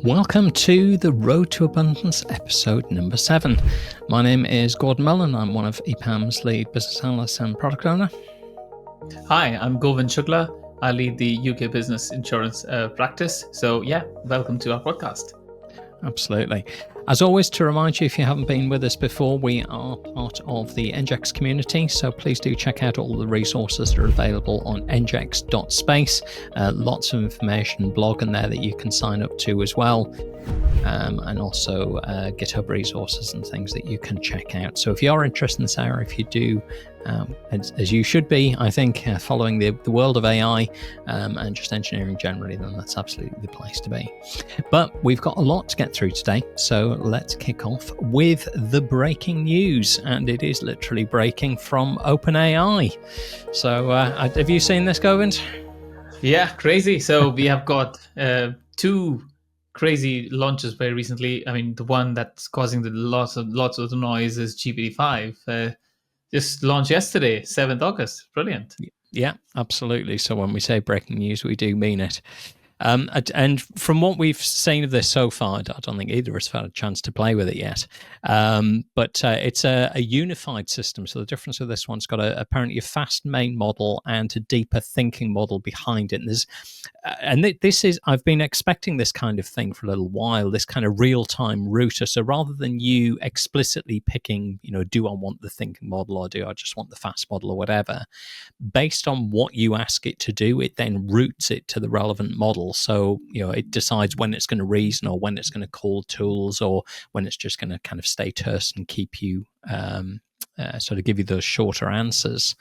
Welcome to the Road to Abundance episode number 7. My name is Gordon Mullan. I'm one of EPAM's lead business analysts and product owner. Hi, I'm Govind Shukla. I lead the UK business insurance practice. So welcome to our podcast. Absolutely. As always, to remind you, if you haven't been with us before, we are part of the NGEX community, so please do check out all the resources that are available on ngex.space. Lots of information, blog in there that you can sign up to as well, and also GitHub resources and things that you can check out. So if you are interested in this area, if you do, as you should be, I think, following the world of AI and just engineering generally, then that's absolutely the place to be. But we've got a lot to get through today, so let's kick off with the breaking news, and it is literally breaking from OpenAI. So have you seen this, Govind? Yeah, crazy. So we have got two crazy launches very recently. I mean, the one that's causing lots of the noise is GPT-5. Just launched yesterday, 7th August. Brilliant. Yeah, absolutely. So when we say breaking news, we do mean it. And from what we've seen of this so far, I don't think either of us have had a chance to play with it yet. But it's a unified system. So the difference with this one's got apparently a fast main model and a deeper thinking model behind it. And this is, I've been expecting this kind of thing for a little while, this kind of real-time router. So rather than you explicitly picking, do I want the thinking model or do I just want the fast model or whatever, based on what you ask it to do, it then routes it to the relevant model. So, it decides when it's going to reason or when it's going to call tools or when it's just going to kind of stay terse and keep you, sort of give you those shorter answers.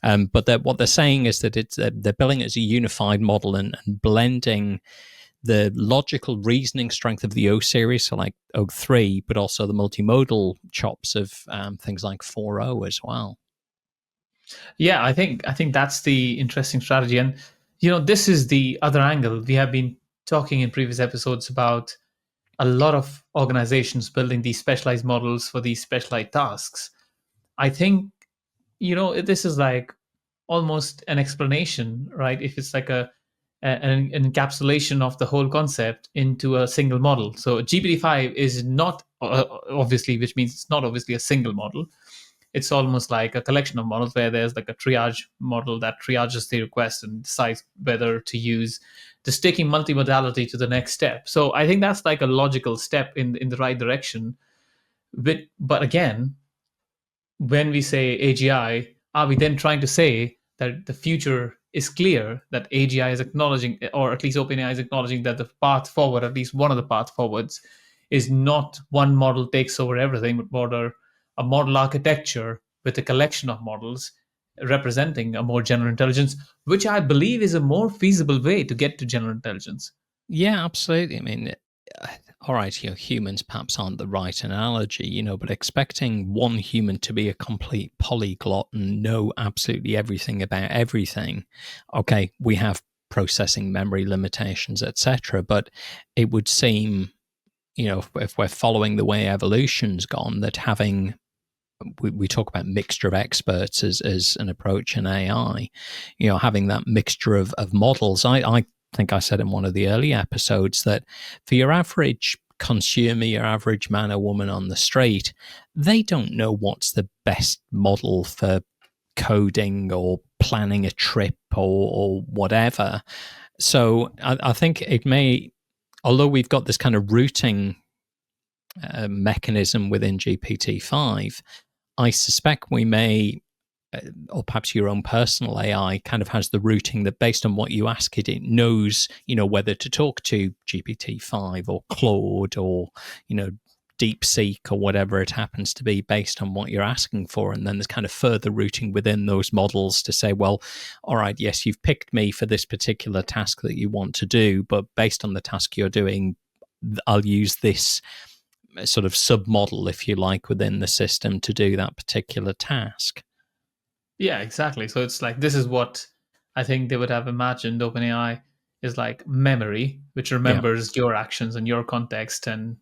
But what they're saying is that they're billing it as a unified model and blending the logical reasoning strength of the O series, so like O3, but also the multimodal chops of things like 4.0 as well. Yeah, I think that's the interesting strategy. And, this is the other angle. We have been talking in previous episodes about a lot of organizations building these specialized models for these specialized tasks. I think, this is like almost an explanation, right? If it's like an encapsulation of the whole concept into a single model. So GPT-5 is not obviously, which means it's not obviously a single model. It's almost like a collection of models where there's like a triage model that triages the request and decides whether to use, just taking multimodality to the next step. So I think that's like a logical step in the right direction. But again, when we say AGI, are we then trying to say that the future is clear, that AGI is acknowledging, or at least OpenAI is acknowledging that the path forward, at least one of the path forwards, is not one model takes over everything, but rather a model architecture with a collection of models representing a more general intelligence, which I believe is a more feasible way to get to general intelligence. Yeah, absolutely. I mean, all right, humans perhaps aren't the right analogy, but expecting one human to be a complete polyglot and know absolutely everything about everything. Okay, we have processing memory limitations, etc. But it would seem, if we're following the way evolution's gone, that having we talk about mixture of experts as an approach in AI, having that mixture of models. I think I said in one of the early episodes that for your average consumer, your average man or woman on the street, they don't know what's the best model for coding or planning a trip or whatever. So I think it may, although we've got this kind of routing mechanism within GPT-5, I suspect we may, or perhaps your own personal AI kind of has the routing that based on what you ask it, it knows, whether to talk to GPT-5 or Claude or, DeepSeek or whatever it happens to be based on what you're asking for. And then there's kind of further routing within those models to say, well, all right, yes, you've picked me for this particular task that you want to do, but based on the task you're doing, I'll use this sort of sub-model, if you like, within the system to do that particular task. Yeah, exactly. So it's like, this is what I think they would have imagined OpenAI is like memory, which remembers your actions and your context and,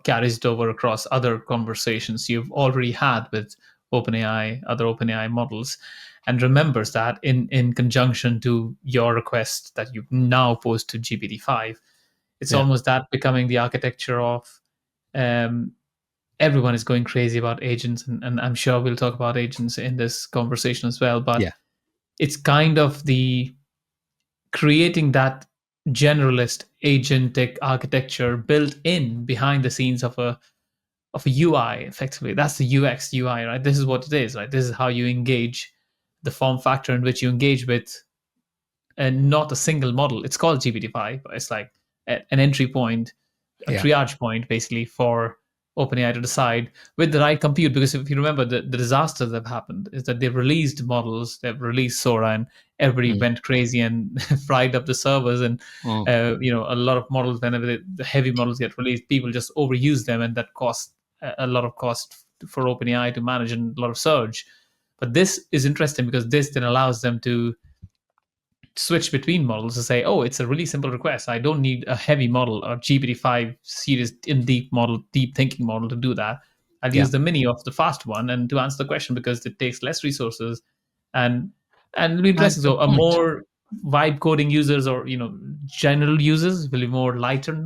carries it over across other conversations you've already had with OpenAI, other OpenAI models, and remembers that in conjunction to your request that you now post to GPT-5. It's almost that becoming the architecture of everyone is going crazy about agents, and I'm sure we'll talk about agents in this conversation as well. But it's kind of the creating that generalist agentic architecture built in behind the scenes of a UI. Effectively, that's the UX UI, right? This is what it is, right? This is how you engage, the form factor in which you engage with, and not a single model. It's called GPT-5, but it's like an entry point, a triage point, basically, for OpenAI to decide with the right compute. Because if you remember, the disasters that have happened is that they've released models, they've released Sora, and everybody went crazy and fried up the servers. And a lot of models, whenever the heavy models get released, people just overuse them, and that costs a lot of cost for OpenAI to manage and a lot of surge. But this is interesting because this then allows them to switch between models to say, oh, it's a really simple request. I don't need a heavy model or GPT-5 serious in deep model, deep thinking model to do that. I'll use the mini of the fast one and to answer the question because it takes less resources and it'll be interesting. So a more vibe coding users or general users will be more lighter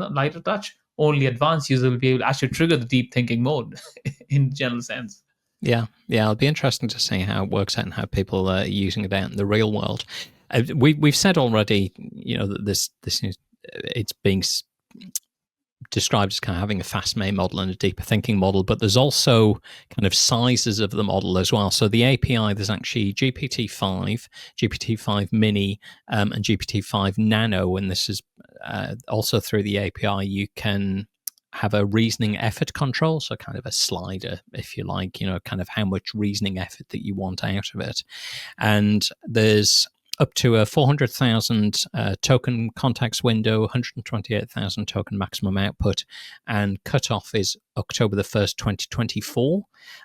touch. Only advanced users will be able to actually trigger the deep thinking mode in general sense. Yeah, it'll be interesting to see how it works out and how people are using it out in the real world. We've said already, that this it's being described as kind of having a fast main model and a deeper thinking model, but there's also kind of sizes of the model as well. So the API, there's actually GPT-5, GPT-5 Mini, and GPT-5 Nano, and this is also through the API you can have a reasoning effort control, so kind of a slider, if you like, kind of how much reasoning effort that you want out of it. And there's up to a 400,000 token context window, 128,000 token maximum output, and cutoff is October the 1st, 2024.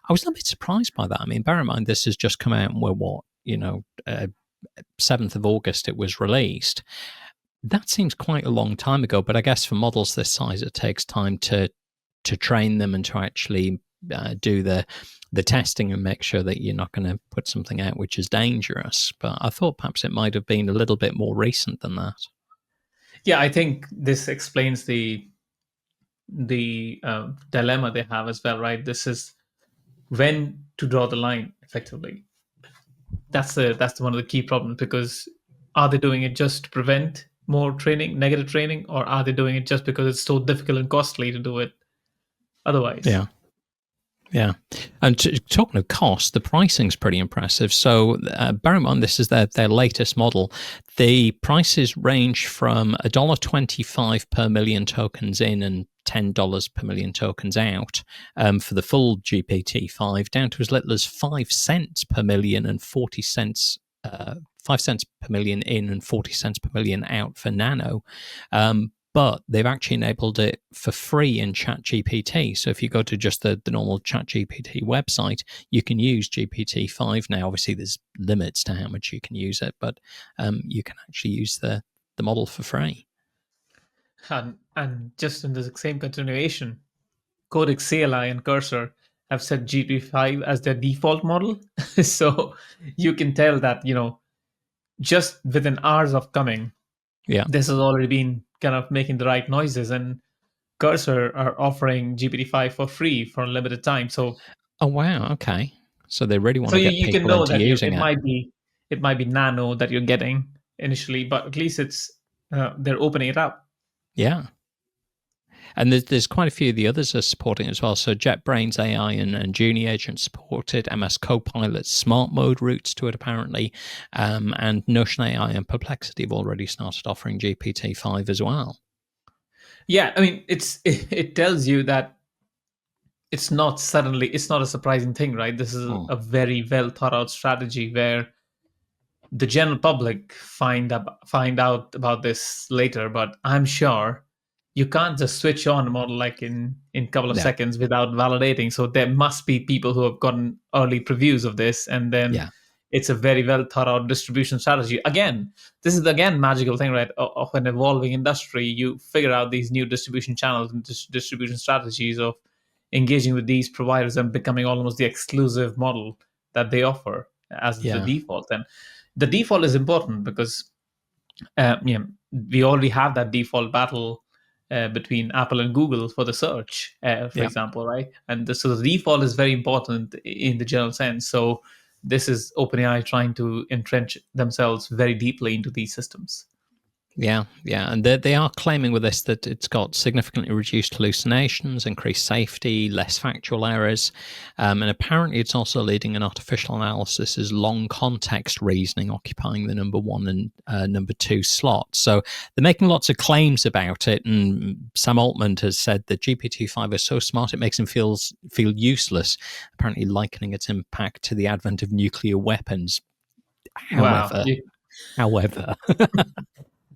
I was a little bit surprised by that. I mean, bear in mind, this has just come out and we're 7th of August it was released. That seems quite a long time ago, but I guess for models this size, it takes time to train them and to actually do the testing and make sure that you're not going to put something out which is dangerous. But I thought perhaps it might have been a little bit more recent than that. Yeah, I think this explains the dilemma they have as well, right? This is when to draw the line effectively. That's one of the key problems, because are they doing it just to prevent more training, negative training, or are they doing it just because it's so difficult and costly to do it otherwise? Yeah. And talking of cost, the pricing's pretty impressive. So bear in mind, this is their latest model. The prices range from $1.25 per million tokens in and $10 per million tokens out for the full GPT-5, down to as little as 5 cents per million and 40 cents 5 cents per million in and 40 cents per million out for Nano. But they've actually enabled it for free in ChatGPT. So if you go to just the normal ChatGPT website, you can use GPT-5 now. Obviously, there's limits to how much you can use it, but you can actually use the model for free. And just in the same continuation, Codex CLI and Cursor have set GPT-5 as their default model. So you can tell that, just within hours of coming, this has already been kind of making the right noises, and Cursor are offering GPT-5 for free for a limited time. So, oh wow, okay. So they really want to get you people can know into that using it might be Nano that you're getting initially, but at least it's they're opening it up. Yeah. And there's quite a few of the others are supporting as well. So JetBrains AI and Junie agent supported, MS Copilot smart mode routes to it apparently, and Notion AI and Perplexity have already started offering GPT-5 as well. Yeah, I mean, it tells you that it's not a surprising thing, right? This is a very well thought out strategy where the general public find out about this later, but I'm sure you can't just switch on a model like in a couple of seconds without validating. So there must be people who have gotten early previews of this, and then it's a very well thought out distribution strategy. Again, this is magical thing, right? Of an evolving industry, you figure out these new distribution channels and distribution strategies of engaging with these providers and becoming almost the exclusive model that they offer as the default. And the default is important because we already have that default battle between Apple and Google for the search, for example, right? And so the default is very important in the general sense. So this is OpenAI trying to entrench themselves very deeply into these systems. Yeah, and they are claiming with this that it's got significantly reduced hallucinations, increased safety, less factual errors, and apparently it's also leading in artificial analysis as long context reasoning, occupying the number 1 and number 2 slots. So they're making lots of claims about it, and Sam Altman has said that GPT-5 is so smart it makes him feel useless, apparently likening its impact to the advent of nuclear weapons. Wow. However,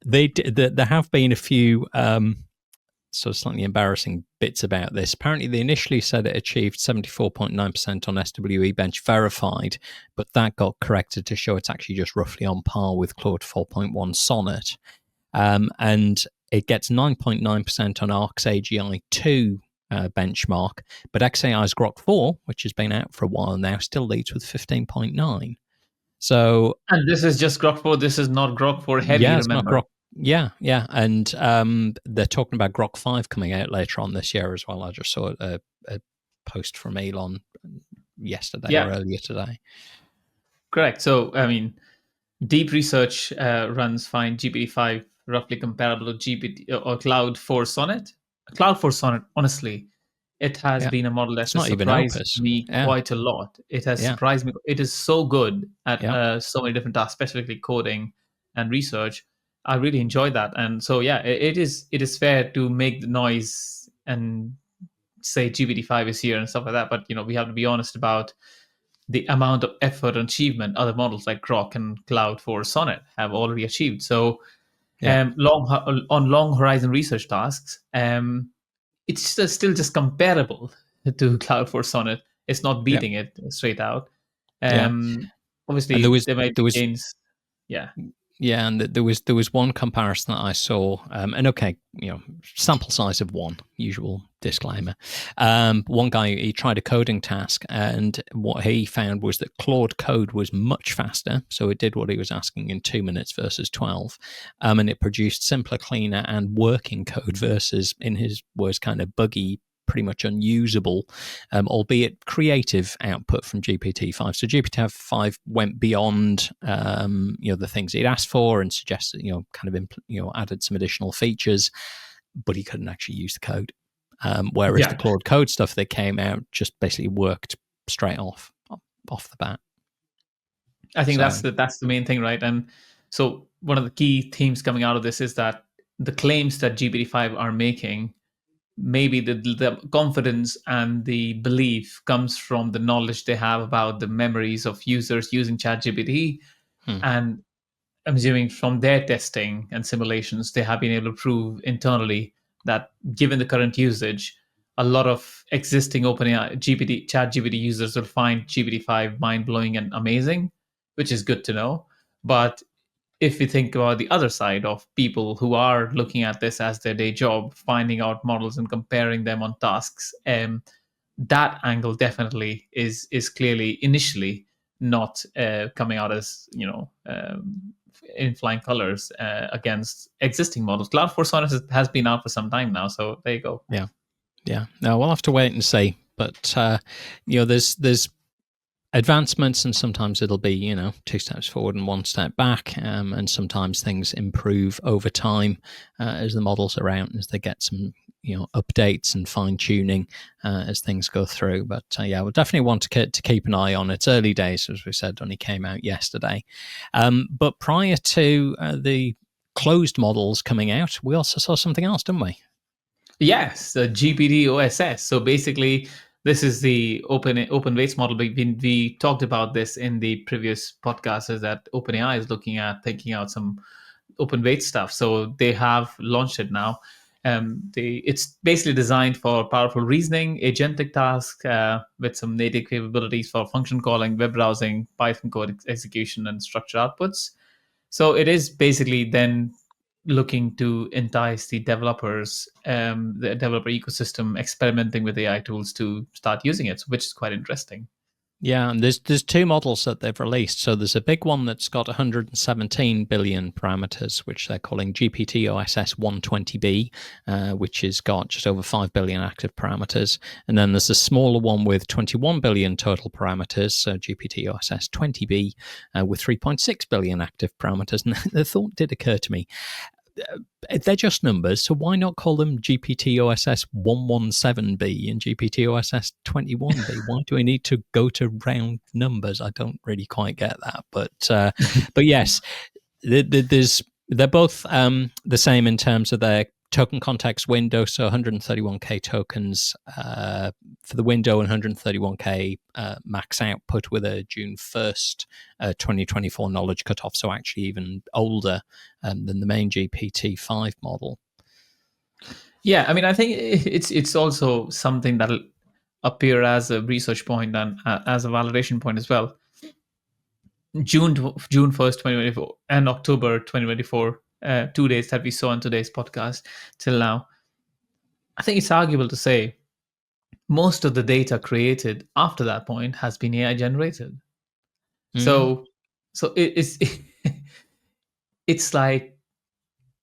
there have been a few sort of slightly embarrassing bits about this. Apparently, they initially said it achieved 74.9% on SWE Bench verified, but that got corrected to show it's actually just roughly on par with Claude 4.1 Sonnet. And it gets 9.9% on ARC's AGI 2 benchmark, but XAI's Grok 4, which has been out for a while now, still leads with 15.9. So, and this is just Grok 4. This is not Grok 4 heavy. Yeah, it's remember? not Grok. Yeah, and they're talking about Grok 5 coming out later on this year as well. I just saw a post from Elon yesterday or earlier today. Correct. So, I mean, deep research runs find GPT-5 roughly comparable to GPT or Cloud 4 Sonnet. Cloud 4 Sonnet, honestly, it has been a model that has surprised me quite a lot. It has surprised me. It is so good at so many different tasks, specifically coding and research. I really enjoyed that. And so, it is fair to make the noise and say GPT-5 is here and stuff like that. But, we have to be honest about the amount of effort and achievement other models like Grok and Cloud for Sonnet have already achieved. So, on long horizon research tasks, it's still just comparable to Cloud for Sonnet. It's not beating it straight out. Obviously, there might be gains. Yeah, and there was one comparison that I saw, and okay, sample size of one, usual disclaimer. One guy, he tried a coding task, and what he found was that Claude code was much faster, so it did what he was asking in 2 minutes versus 12, and it produced simpler, cleaner, and working code versus, in his words, kind of buggy, pretty much unusable, albeit creative output from GPT-5. So GPT-5 went beyond, the things he'd asked for and suggested, added some additional features, but he couldn't actually use the code. Whereas the Claude Code stuff that came out just basically worked straight off the bat. I think that's the main thing, right? And so one of the key themes coming out of this is that the claims that GPT-5 are making, maybe the confidence and the belief comes from the knowledge they have about the memories of users using ChatGPT. And I'm assuming from their testing and simulations, they have been able to prove internally that given the current usage, a lot of existing OpenAI ChatGPT users will find GPT-5 mind-blowing and amazing, which is good to know. But if we think about the other side of people who are looking at this as their day job, finding out models and comparing them on tasks, that angle definitely is clearly initially not coming out as in flying colors against existing models. Cloud for Sonnet has been out for some time now, so there you go. Yeah. Now we'll have to wait and see, but there's advancements, and sometimes it'll be 2 steps forward and 1 step back, and sometimes things improve over time as the models are out, as they get some updates and fine tuning as things go through. But we'll definitely want to keep an eye on it. It's early days, as we said, only came out yesterday. But prior to the closed models coming out, we also saw something else, didn't we? Yes, the GPT-OSS. So basically, this is the open weights model. We talked about this in the previous podcast, is that OpenAI is looking at thinking out some open weight stuff. So they have launched it now. It's basically designed for powerful reasoning, agentic tasks with some native capabilities for function calling, web browsing, Python code execution, and structured outputs. So it is basically then looking to entice the developers, the developer ecosystem, experimenting with AI tools to start using it, which is quite interesting. Yeah, and there's two models that they've released. So there's a big one that's got 117 billion parameters, which they're calling GPT-OSS 120B, which has got just over 5 billion active parameters. And then there's a smaller one with 21 billion total parameters, so GPT-OSS 20B, with 3.6 billion active parameters. And the thought did occur to me, they're just numbers, so why not call them GPT-OSS 117B and GPT-OSS 21B? Why do we need to go to round numbers? I don't really quite get that, but yes, they're both the same in terms of their token context window. So 131k tokens for the window and 131k max output with a June 1st 2024 knowledge cutoff. So actually even older than the main GPT-5 model. Yeah, I mean, I think it's also something that'll appear as a research point and as a validation point as well. June 1st, 2024, and October 2024, 2 days that we saw in today's podcast till now. I think it's arguable to say most of the data created after that point has been AI generated. So it's it's like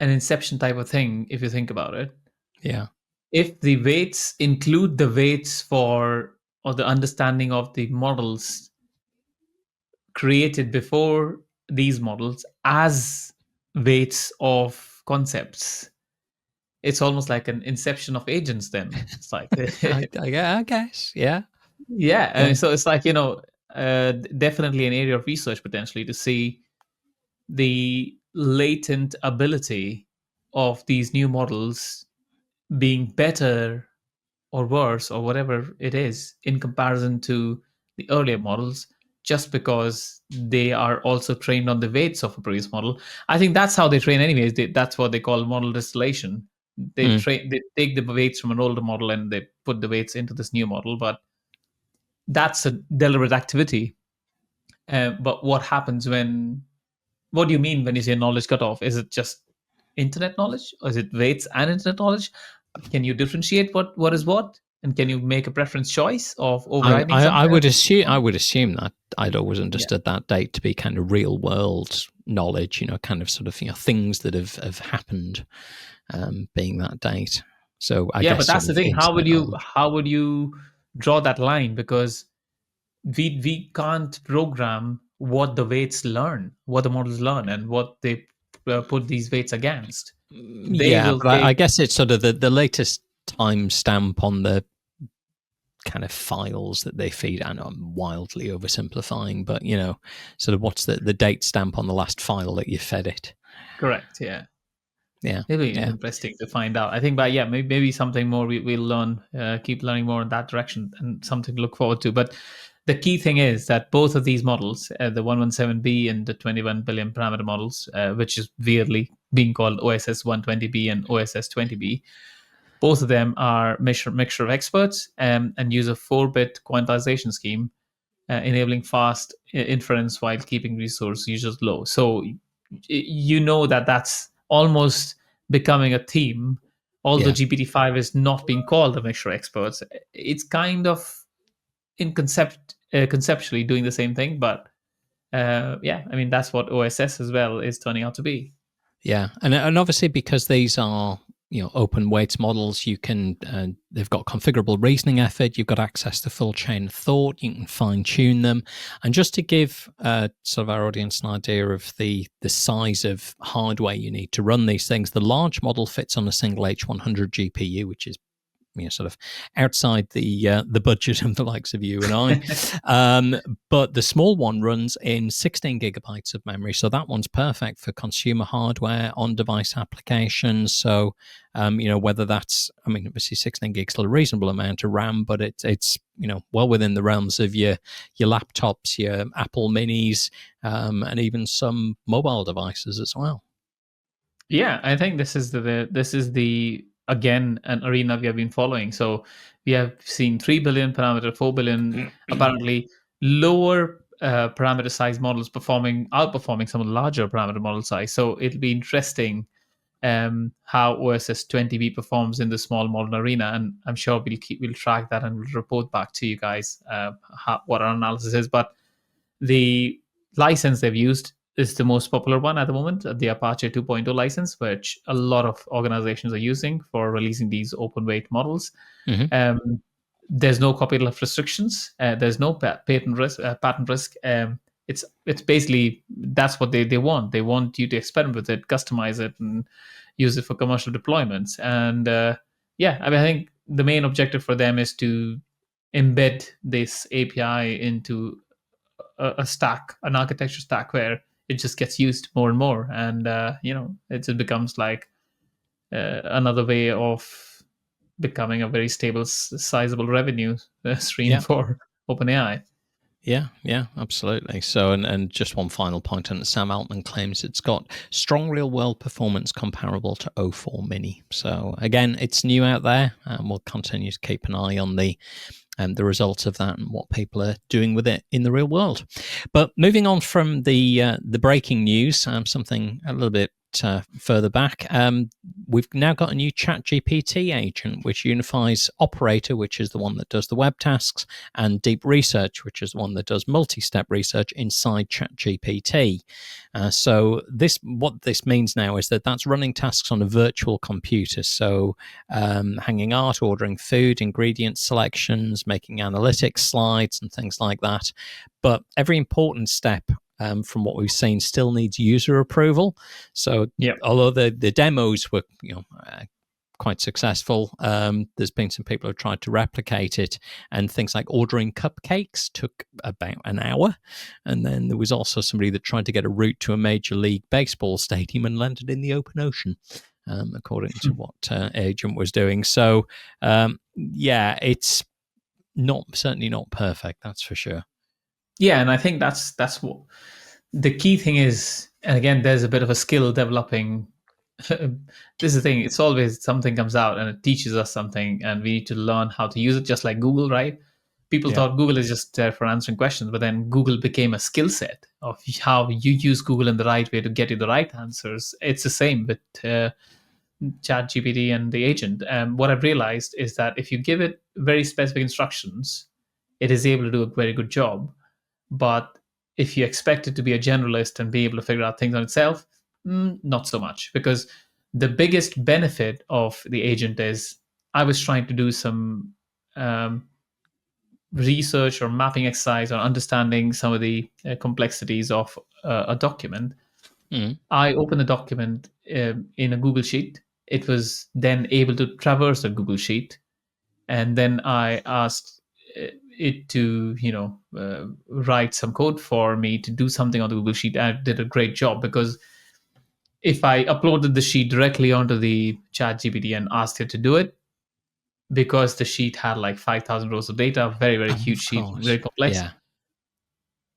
an inception type of thing if you think about it. Yeah. If the weights include the weights for or the understanding of the models created before these models as weights of concepts, it's almost like an inception of agents then. It's like I guess, yeah. yeah, and so it's like, definitely an area of research potentially to see the latent ability of these new models being better or worse or whatever it is in comparison to the earlier models, just because they are also trained on the weights of a previous model. I think that's how they train anyways. That's what they call model distillation. They take the weights from an older model and they put the weights into this new model, but that's a deliberate activity. But what do you mean when you say knowledge cutoff? Is it just internet knowledge, or is it weights and internet knowledge? Can you differentiate what is what, and can you make a preference choice of overriding I something? would assume that I'd always understood that date to be kind of real world knowledge, kind of sort of things that have happened, being that date. So I guess But that's sort the of thing. internet knowledge. How would you draw that line? Because we can't program what the weights learn, what the models learn, and what they put these weights against. They Yeah, will but I take. guess it's sort of the latest timestamp on the kind of files that they feed. I know I'm wildly oversimplifying, but sort of what's the date stamp on the last file that you fed it? Correct. Yeah. Yeah, It'll be yeah, interesting to find out. I think, but yeah, maybe something more we'll learn, keep learning more in that direction, and something to look forward to. But the key thing is that both of these models, the 117B and the 21 billion parameter models, which is weirdly being called OSS 120B and OSS 20B, both of them are mixture of experts, and use a 4-bit quantization scheme, enabling fast inference while keeping resource usage low. So you know that's almost becoming a theme. Although yeah. GPT-5 is not being called a mixture experts, it's kind of in conceptually doing the same thing. But yeah, I mean that's what OSS as well is turning out to be. Yeah, and obviously because these are open weights models, you can they've got configurable reasoning effort. You've got access to full chain of thought. You can fine tune them, and just to give sort of our audience an idea of the size of hardware you need to run these things, the large model fits on a single H100 GPU, which is sort of outside the budget of the likes of you and I. But the small one runs in 16 gigabytes of memory, so that one's perfect for consumer hardware, on-device applications. So, whether that's, obviously 16 gigs is a reasonable amount of RAM, but it's well within the realms of your laptops, your Apple Minis, and even some mobile devices as well. Yeah, I think this is the again an arena we have been following. So we have seen 3 billion parameter, 4 billion apparently lower parameter size models outperforming some of the larger parameter model size. So it'll be interesting how OSS 20B performs in the small modern arena, and I'm sure we'll track that and we'll report back to you guys what our analysis is. But the license they've used is the most popular one at the moment, the Apache 2.0 license, which a lot of organizations are using for releasing these open weight models. Mm-hmm. There's no copyleft restrictions. There's no patent risk. It's basically that's what they want. They want you to experiment with it, customize it, and use it for commercial deployments. And I think the main objective for them is to embed this API into a stack, an architecture stack where it just gets used more and more, and it just becomes like another way of becoming a very stable, sizable revenue stream for OpenAI. Yeah, absolutely. So, and just one final point on it. Sam Altman claims it's got strong real-world performance comparable to O4 Mini. So, again, it's new out there, and we'll continue to keep an eye on the results of that and what people are doing with it in the real world. But moving on from the breaking news, something a little bit further back, we've now got a new ChatGPT agent which unifies Operator, which is the one that does the web tasks, and Deep Research, which is the one that does multi-step research inside ChatGPT. So what this means now is that that's running tasks on a virtual computer. So hanging art, ordering food, ingredient selections, making analytics slides and things like that. But every important step from what we've seen still needs user approval. So although the demos were quite successful, there's been some people who tried to replicate it, and things like ordering cupcakes took about an hour. And then there was also somebody that tried to get a route to a Major League Baseball stadium and landed in the open ocean, according to what agent was doing. So it's certainly not perfect, that's for sure. Yeah, and I think that's what the key thing is. And again, there's a bit of a skill developing. This is the thing. It's always something comes out and it teaches us something, and we need to learn how to use it. Just like Google, right? People thought Google is just there for answering questions, but then Google became a skill set of how you use Google in the right way to get you the right answers. It's the same with ChatGPT and the agent. What I've realized is that if you give it very specific instructions, it is able to do a very good job. But if you expect it to be a generalist and be able to figure out things on itself, not so much. Because the biggest benefit of the agent is I was trying to do some research or mapping exercise or understanding some of the complexities of a document. I opened the document in a Google Sheet. It was then able to traverse a Google Sheet. And then I asked it to write some code for me to do something on the Google Sheet. And it did a great job, because if I uploaded the sheet directly onto the ChatGPT and asked it to do it, because the sheet had like 5,000 rows of data, very, very huge sheet, very complex. Yeah.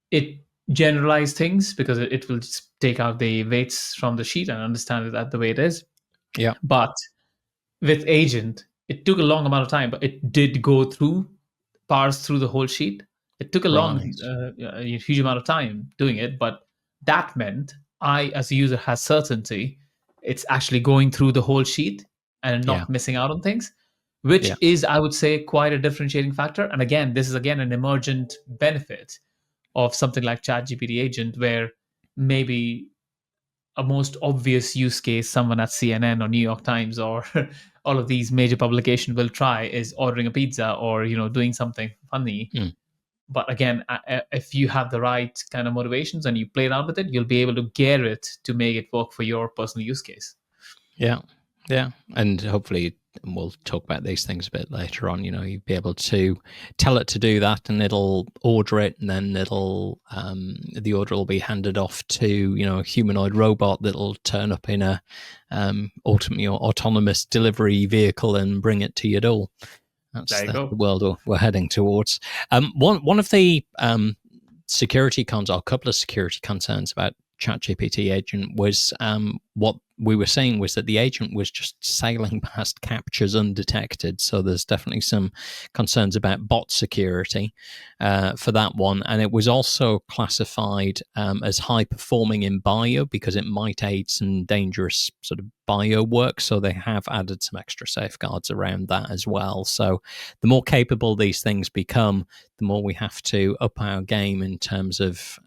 It generalized things because it will just take out the weights from the sheet and understand it the way it is. Yeah. But with agent, it took a long amount of time, but it did go through, parse through the whole sheet. It took a huge amount of time doing it, but that meant I, as a user, has certainty it's actually going through the whole sheet and not missing out on things, which is, I would say, quite a differentiating factor. And again, this is an emergent benefit of something like ChatGPT agent, where maybe a most obvious use case someone at CNN or New York Times or all of these major publications will try is ordering a pizza or doing something funny. But again, if you have the right kind of motivations and you play around with it, you'll be able to gear it to make it work for your personal use case. Yeah, and hopefully we'll talk about these things a bit later on. You'll be able to tell it to do that, and it'll order it, and then it'll the order will be handed off to a humanoid robot that'll turn up in a ultimately autonomous delivery vehicle and bring it to your door. That's the world we're heading towards. One of the security a couple of security concerns about ChatGPT agent was what we were saying was that the agent was just sailing past captures undetected. So there's definitely some concerns about bot security for that one. And it was also classified as high performing in bio because it might aid some dangerous sort of bio work. So they have added some extra safeguards around that as well. So the more capable these things become, the more we have to up our game in terms of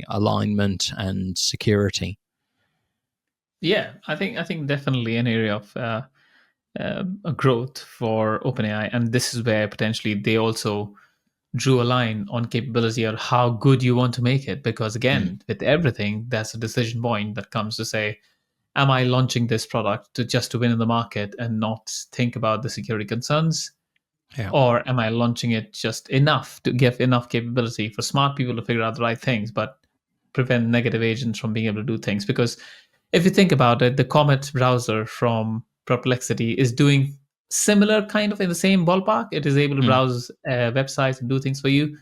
alignment and security. Yeah, I think definitely an area of a growth for OpenAI, and this is where potentially they also drew a line on capability or how good you want to make it. Because again, with everything, that's a decision point that comes to say, am I launching this product to win in the market and not think about the security concerns? Yeah. Or am I launching it just enough to give enough capability for smart people to figure out the right things, but prevent negative agents from being able to do things? Because if you think about it, the Comet browser from Perplexity is doing similar kind of in the same ballpark. It is able to browse websites and do things for you.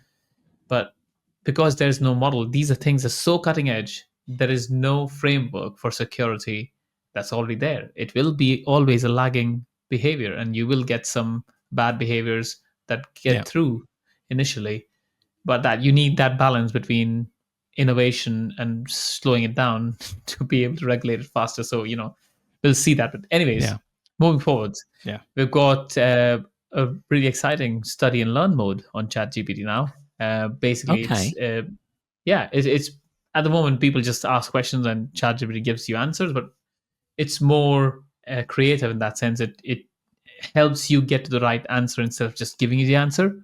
But because there's no model, these are things that are so cutting edge. There is no framework for security that's already there. It will be always a lagging behavior, and you will get some bad behaviors that get through initially. But that you need that balance between innovation and slowing it down to be able to regulate it faster. So we'll see that. But anyways, moving forward, we've got a really exciting study and learn mode on ChatGPT now. Basically, it's at the moment people just ask questions and ChatGPT gives you answers, but it's more creative in that sense. It helps you get to the right answer instead of just giving you the answer.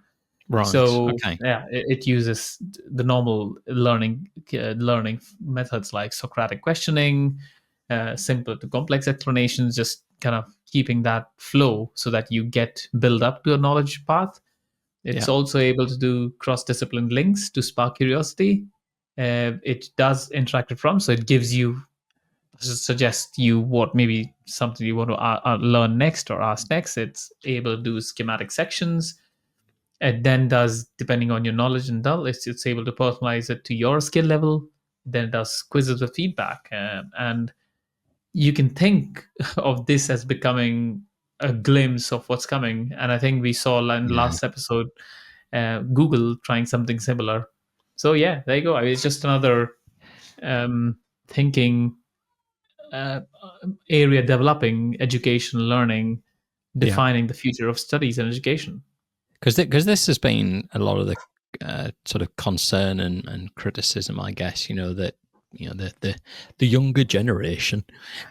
Right. So it uses the normal learning methods like Socratic questioning, simple to complex explanations, just kind of keeping that flow so that you build up to a knowledge path. It's also able to do cross-discipline links to spark curiosity. It does interactive prompts, so it gives you suggest you what maybe something you want to learn next or ask next. It's able to do schematic sections. It then does, depending on your knowledge and dull, it's able to personalize it to your skill level. Then it does quizzes with feedback. And you can think of this as becoming a glimpse of what's coming. And I think we saw in the last episode, Google trying something similar. So yeah, there you go. I mean, it's just another thinking area developing education, learning, defining the future of studies and education. Because this has been a lot of the sort of concern and criticism, I guess, that the younger generation,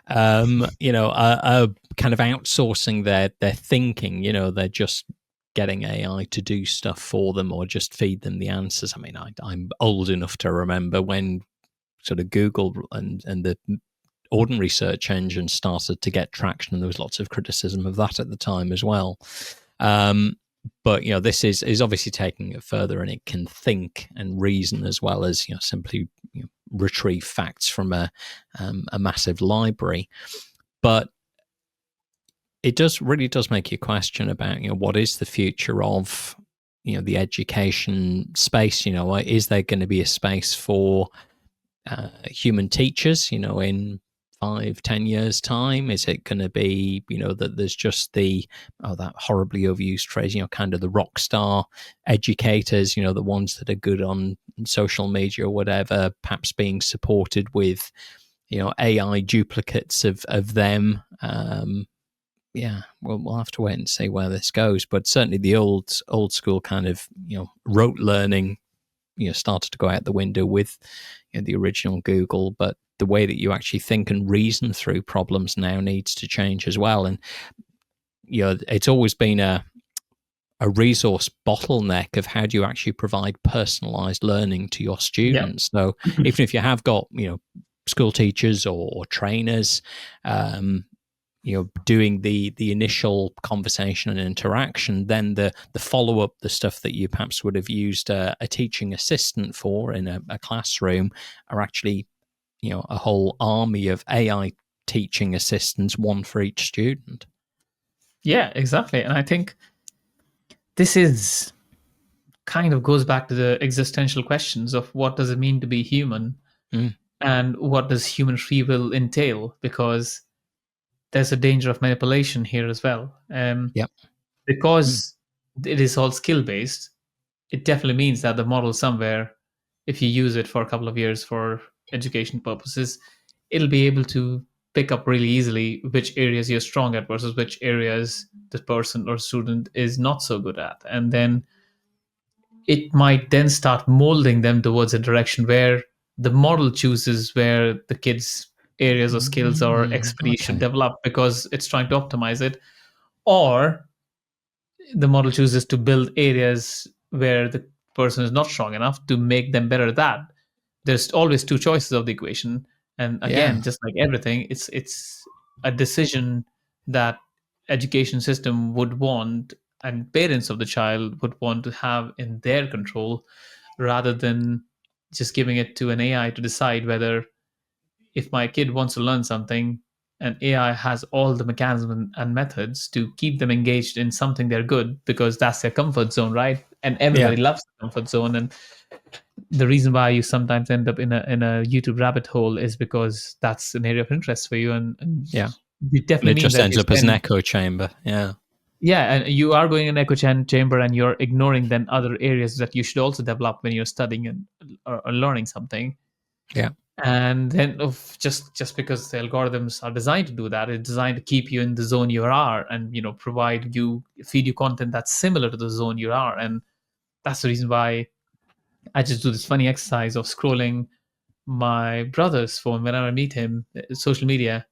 are kind of outsourcing their thinking. They're just getting AI to do stuff for them or just feed them the answers. I mean, I'm old enough to remember when sort of Google and the ordinary search engine started to get traction, and there was lots of criticism of that at the time as well. But this is obviously taking it further, and it can think and reason as well as simply retrieve facts from a massive library. But it really does make you question about what is the future of the education space. Is there going to be a space for human teachers in 5-10 years time? Is it going to be that there's just that horribly overused phrase, kind of the rock star educators, the ones that are good on social media or whatever, perhaps being supported with AI duplicates of them? We'll have to wait and see where this goes, but certainly the old school kind of rote learning started to go out the window with the original Google. But the way that you actually think and reason through problems now needs to change as well. And it's always been a resource bottleneck of how do you actually provide personalized learning to your students. So even if you have got school teachers or trainers doing the initial conversation and interaction, then the follow-up, the stuff that you perhaps would have used a teaching assistant for in a classroom, are actually a whole army of AI teaching assistants, one for each student. Yeah, exactly. And I think this is kind of goes back to the existential questions of what does it mean to be human, and what does human free will entail? Because there's a danger of manipulation here as well. Yep. Because it is all skill based, it definitely means that the model somewhere, if you use it for a couple of years for education purposes, it'll be able to pick up really easily which areas you're strong at versus which areas the person or student is not so good at. And then it might then start molding them towards a direction where the model chooses where the kids' areas of skills or expertise should Okay. develop because it's trying to optimize it. Or the model chooses to build areas where the person is not strong enough to make them better at that. There's always two choices of the equation, and Yeah. again, just like everything, it's a decision that education system would want and parents of the child would want to have in their control, rather than just giving it to an AI to decide whether, if my kid wants to learn something, and AI has all the mechanisms and methods to keep them engaged in something they're good because that's their comfort zone, right? And Yeah. everybody loves the comfort zone. And the reason why you sometimes end up in a YouTube rabbit hole is because that's an area of interest for you, and Yeah. it And definitely it means just that ends you up as an spend, echo chamber. Yeah. yeah, and you are going in echo chamber, and you're ignoring then other areas that you should also develop when you're studying and or learning something. Yeah. And then just because the algorithms are designed to do that, it's designed to keep you in the zone you are, and provide you, feed you content that's similar to the zone you are. And that's the reason why I just do this funny exercise of scrolling my brother's phone whenever I meet him, social media,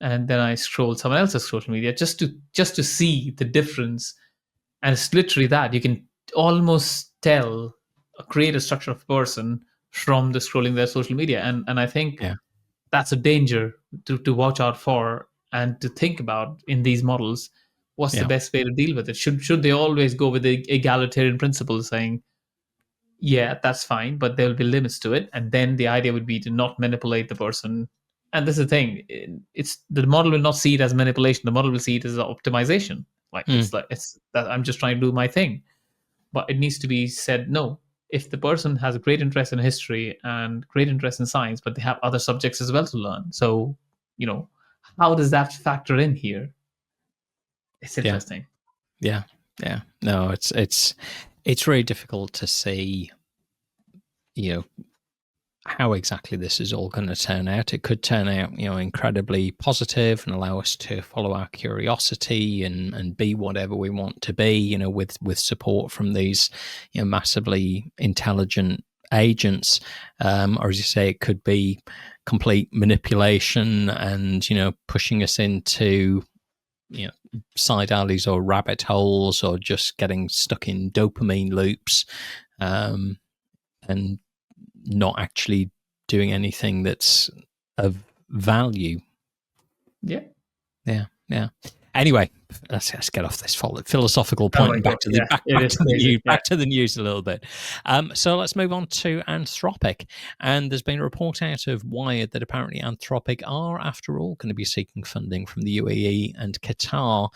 and then I scroll someone else's social media just to see the difference. And it's literally that you can almost tell, create a structure of a person from the scrolling their social media. And I think Yeah. that's a danger to watch out for and to think about in these models. What's the Yeah. best way to deal with it? Should they always go with the egalitarian principle, saying, yeah, that's fine, but there will be limits to it, and then the idea would be to not manipulate the person. And this is the thing: it's the model will not see it as manipulation. The model will see it as optimization. Mm. Like it's that I'm just trying to do my thing. But it needs to be said, no, if the person has a great interest in history and great interest in science, but they have other subjects as well to learn, so you know how does that factor in here? It's Yeah. interesting. Yeah. Yeah. No, it's really difficult to see, you know, how exactly this is all going to turn out. It could turn out, incredibly positive and allow us to follow our curiosity and be whatever we want to be, with support from these, massively intelligent agents. Or as you say, it could be complete manipulation and, pushing us into, side alleys or rabbit holes or just getting stuck in dopamine loops, and not actually doing anything that's of value. Yeah. Yeah, yeah. Anyway, let's get off this philosophical Oh point my and god. Yeah, it is crazy. Yeah. back to the news a little bit. So let's move on to Anthropic. And there's been a report out of Wired that apparently Anthropic are, after all, going to be seeking funding from the UAE and Qatar,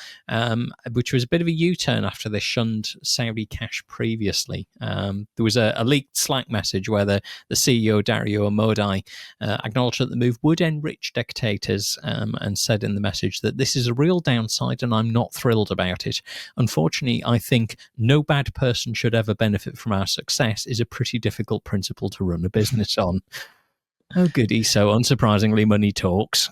which was a bit of a U-turn after they shunned Saudi cash previously. There was a leaked Slack message where the CEO, Dario Amodei, acknowledged that the move would enrich dictators, and said in the message that this is a real downside and I'm not thrilled about it. Unfortunately, I think no bad person should ever benefit from our success is a pretty difficult principle to run a business on. Oh, goody. So unsurprisingly, money talks.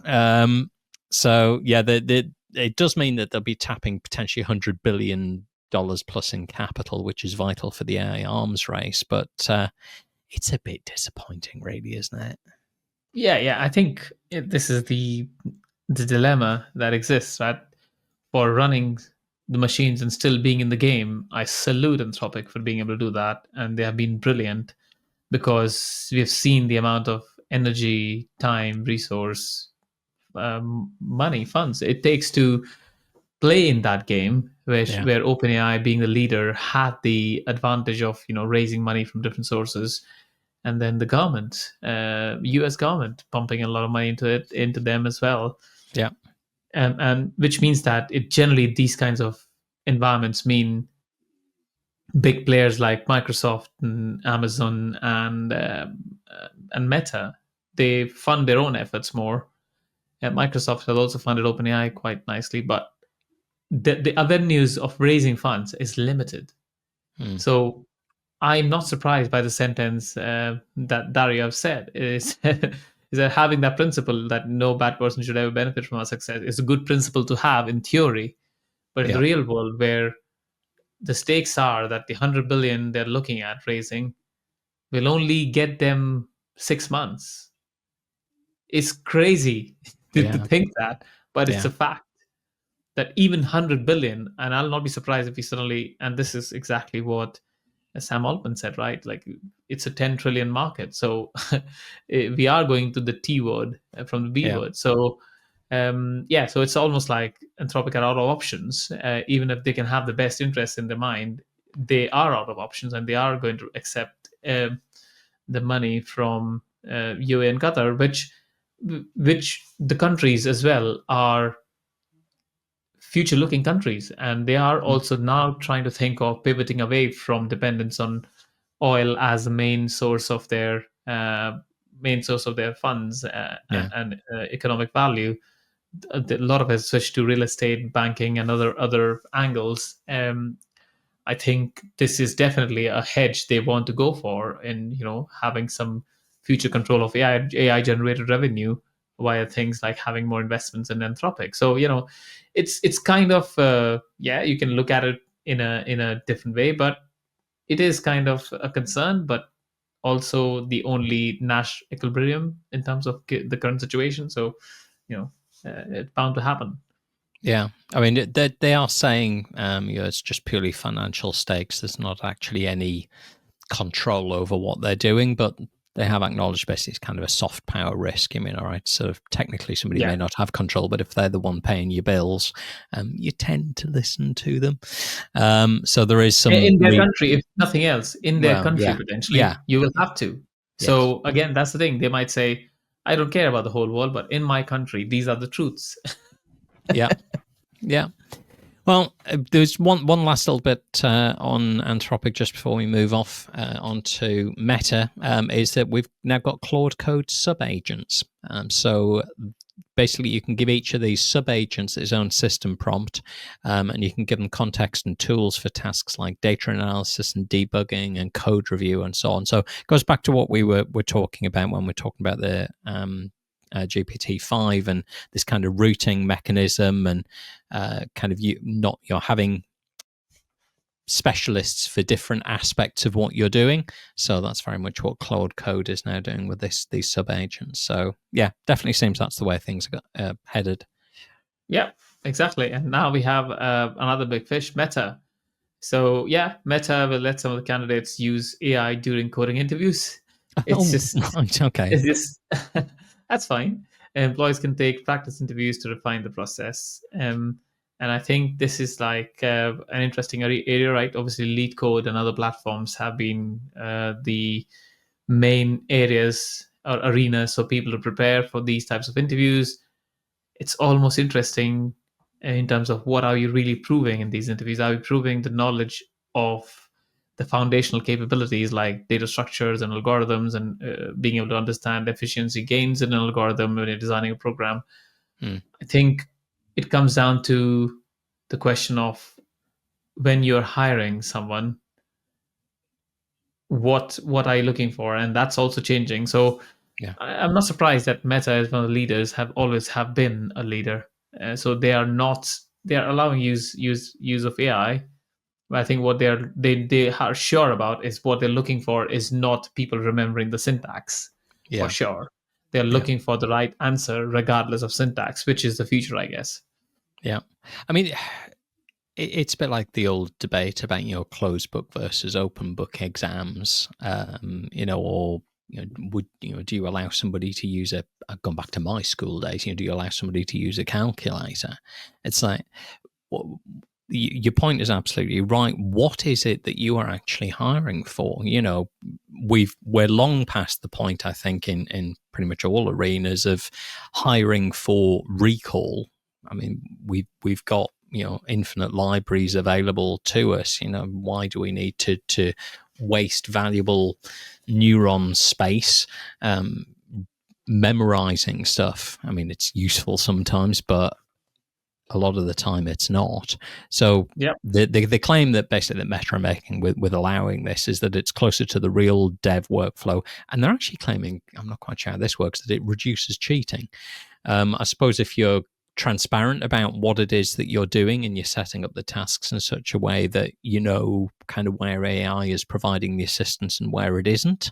So yeah, it does mean that they'll be tapping potentially $100 billion plus in capital, which is vital for the AI arms race. But it's a bit disappointing, really, isn't it? Yeah. I think this is the dilemma that exists, right? For running the machines and still being in the game, I salute Anthropic for being able to do that, and they have been brilliant because we have seen the amount of energy, time, resource, money, funds it takes to play in that game, Yeah. where OpenAI, being the leader, had the advantage of raising money from different sources, and then the government, U.S. government, pumping a lot of money into them as well. Yeah. And which means that it generally, these kinds of environments mean big players like Microsoft and Amazon and Meta, they fund their own efforts more, Microsoft has also funded OpenAI quite nicely, but the avenues of raising funds is limited. So I'm not surprised by the sentence that Dario said is is that having that principle that no bad person should ever benefit from our success is a good principle to have in theory, but in the Yeah. real world, where the stakes are that the 100 billion they're looking at raising will only get them 6 months. It's crazy to Yeah. think that, but it's Yeah. a fact that even 100 billion, and I'll not be surprised if we suddenly, and this is exactly what Sam Altman said, right? Like it's a 10 trillion market. So we are going to the T word from the B Yeah. word. So yeah, so it's almost like Anthropic are out of options. Even if they can have the best interest in their mind, they are out of options, and they are going to accept the money from UAE and Qatar, which the countries as well are future looking countries, and they are also now trying to think of pivoting away from dependence on oil as the main source of their funds Yeah. and economic value. A lot of it has switched to real estate, banking, and other angles. I think this is definitely a hedge they want to go for, in having some future control of AI generated revenue via things like having more investments in Anthropic. So it's kind of yeah, you can look at it in a different way, but it is kind of a concern, but also the only Nash equilibrium in terms of the current situation. So it's bound to happen. Yeah, I mean, they are saying it's just purely financial stakes. There's not actually any control over what they're doing, but they have acknowledged basically it's kind of a soft power risk. I mean, all right, so technically somebody Yeah. may not have control, but if they're the one paying your bills, you tend to listen to them. So there is some In their country, if nothing else, in their well, country yeah, potentially, yeah, you will have to. yes, So again, that's the thing. They might say, I don't care about the whole world, but in my country, these are the truths. yeah, yeah. Well, there's one last little bit on Anthropic just before we move off onto Meta, is that we've now got Claude Code sub-agents. So basically you can give each of these sub-agents its own system prompt, and you can give them context and tools for tasks like data analysis and debugging and code review and so on. So it goes back to what we were talking about when we're talking about the GPT-5 and this kind of routing mechanism, and kind of you're having specialists for different aspects of what you're doing. So that's very much what Claude Code is now doing with these sub agents. So yeah, definitely seems that's the way things are headed. Yeah, exactly. And now we have another big fish, Meta. So yeah, Meta will let some of the candidates use AI during coding interviews. It's Oh, just, right, okay. it's just that's fine. Employees can take practice interviews to refine the process. And I think this is like an interesting area, right? Obviously, Lead Code and other platforms have been the main areas or arenas for people to prepare for these types of interviews. It's almost interesting in terms of what are you really proving in these interviews. Are you proving the knowledge of the foundational capabilities like data structures and algorithms, and being able to understand efficiency gains in an algorithm when you're designing a program? I think it comes down to the question of, when you're hiring someone, what are you looking for? And that's also changing. So Yeah, I'm not surprised that Meta, as one of the leaders, have always have been a leader. So they are not, they are allowing use of AI. But I think what they are sure about is what they're looking for is not people remembering the syntax, for yeah, sure. They're yeah, looking for the right answer regardless of syntax, which is the future, I guess. yeah. I mean, it's a bit like the old debate about closed book versus open book exams, or would do you allow somebody to use I've gone back to my school days, do you allow somebody to use a calculator? It's like, well, your point is absolutely right. What is it that you are actually hiring for? We're long past the point, I think, in pretty much all arenas of hiring for recall. I mean, we've got infinite libraries available to us. Why do we need to waste valuable neuron space memorizing stuff. I mean, it's useful sometimes, but a lot of the time it's not. So Yep. the claim that basically that Meta are making with allowing this is that it's closer to the real dev workflow. And they're actually claiming, I'm not quite sure how this works, that it reduces cheating. I suppose if you're transparent about what it is that you're doing and you're setting up the tasks in such a way that you know kind of where AI is providing the assistance and where it isn't,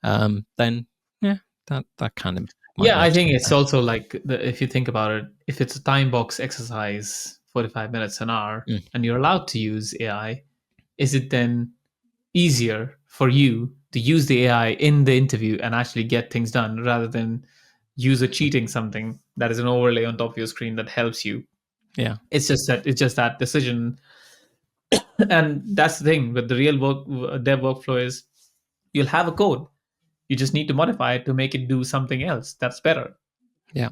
then yeah, that kind of might Yeah, I work think it's sometimes. also like if you think about it, if it's a time box exercise, 45 minutes an hour, Mm. and you're allowed to use AI, is it then easier for you to use the AI in the interview and actually get things done rather than user cheating something that is an overlay on top of your screen that helps you? Yeah. It's just that decision. And that's the thing with the real dev workflow is you'll have a code. You just need to modify it to make it do something else that's better. Yeah.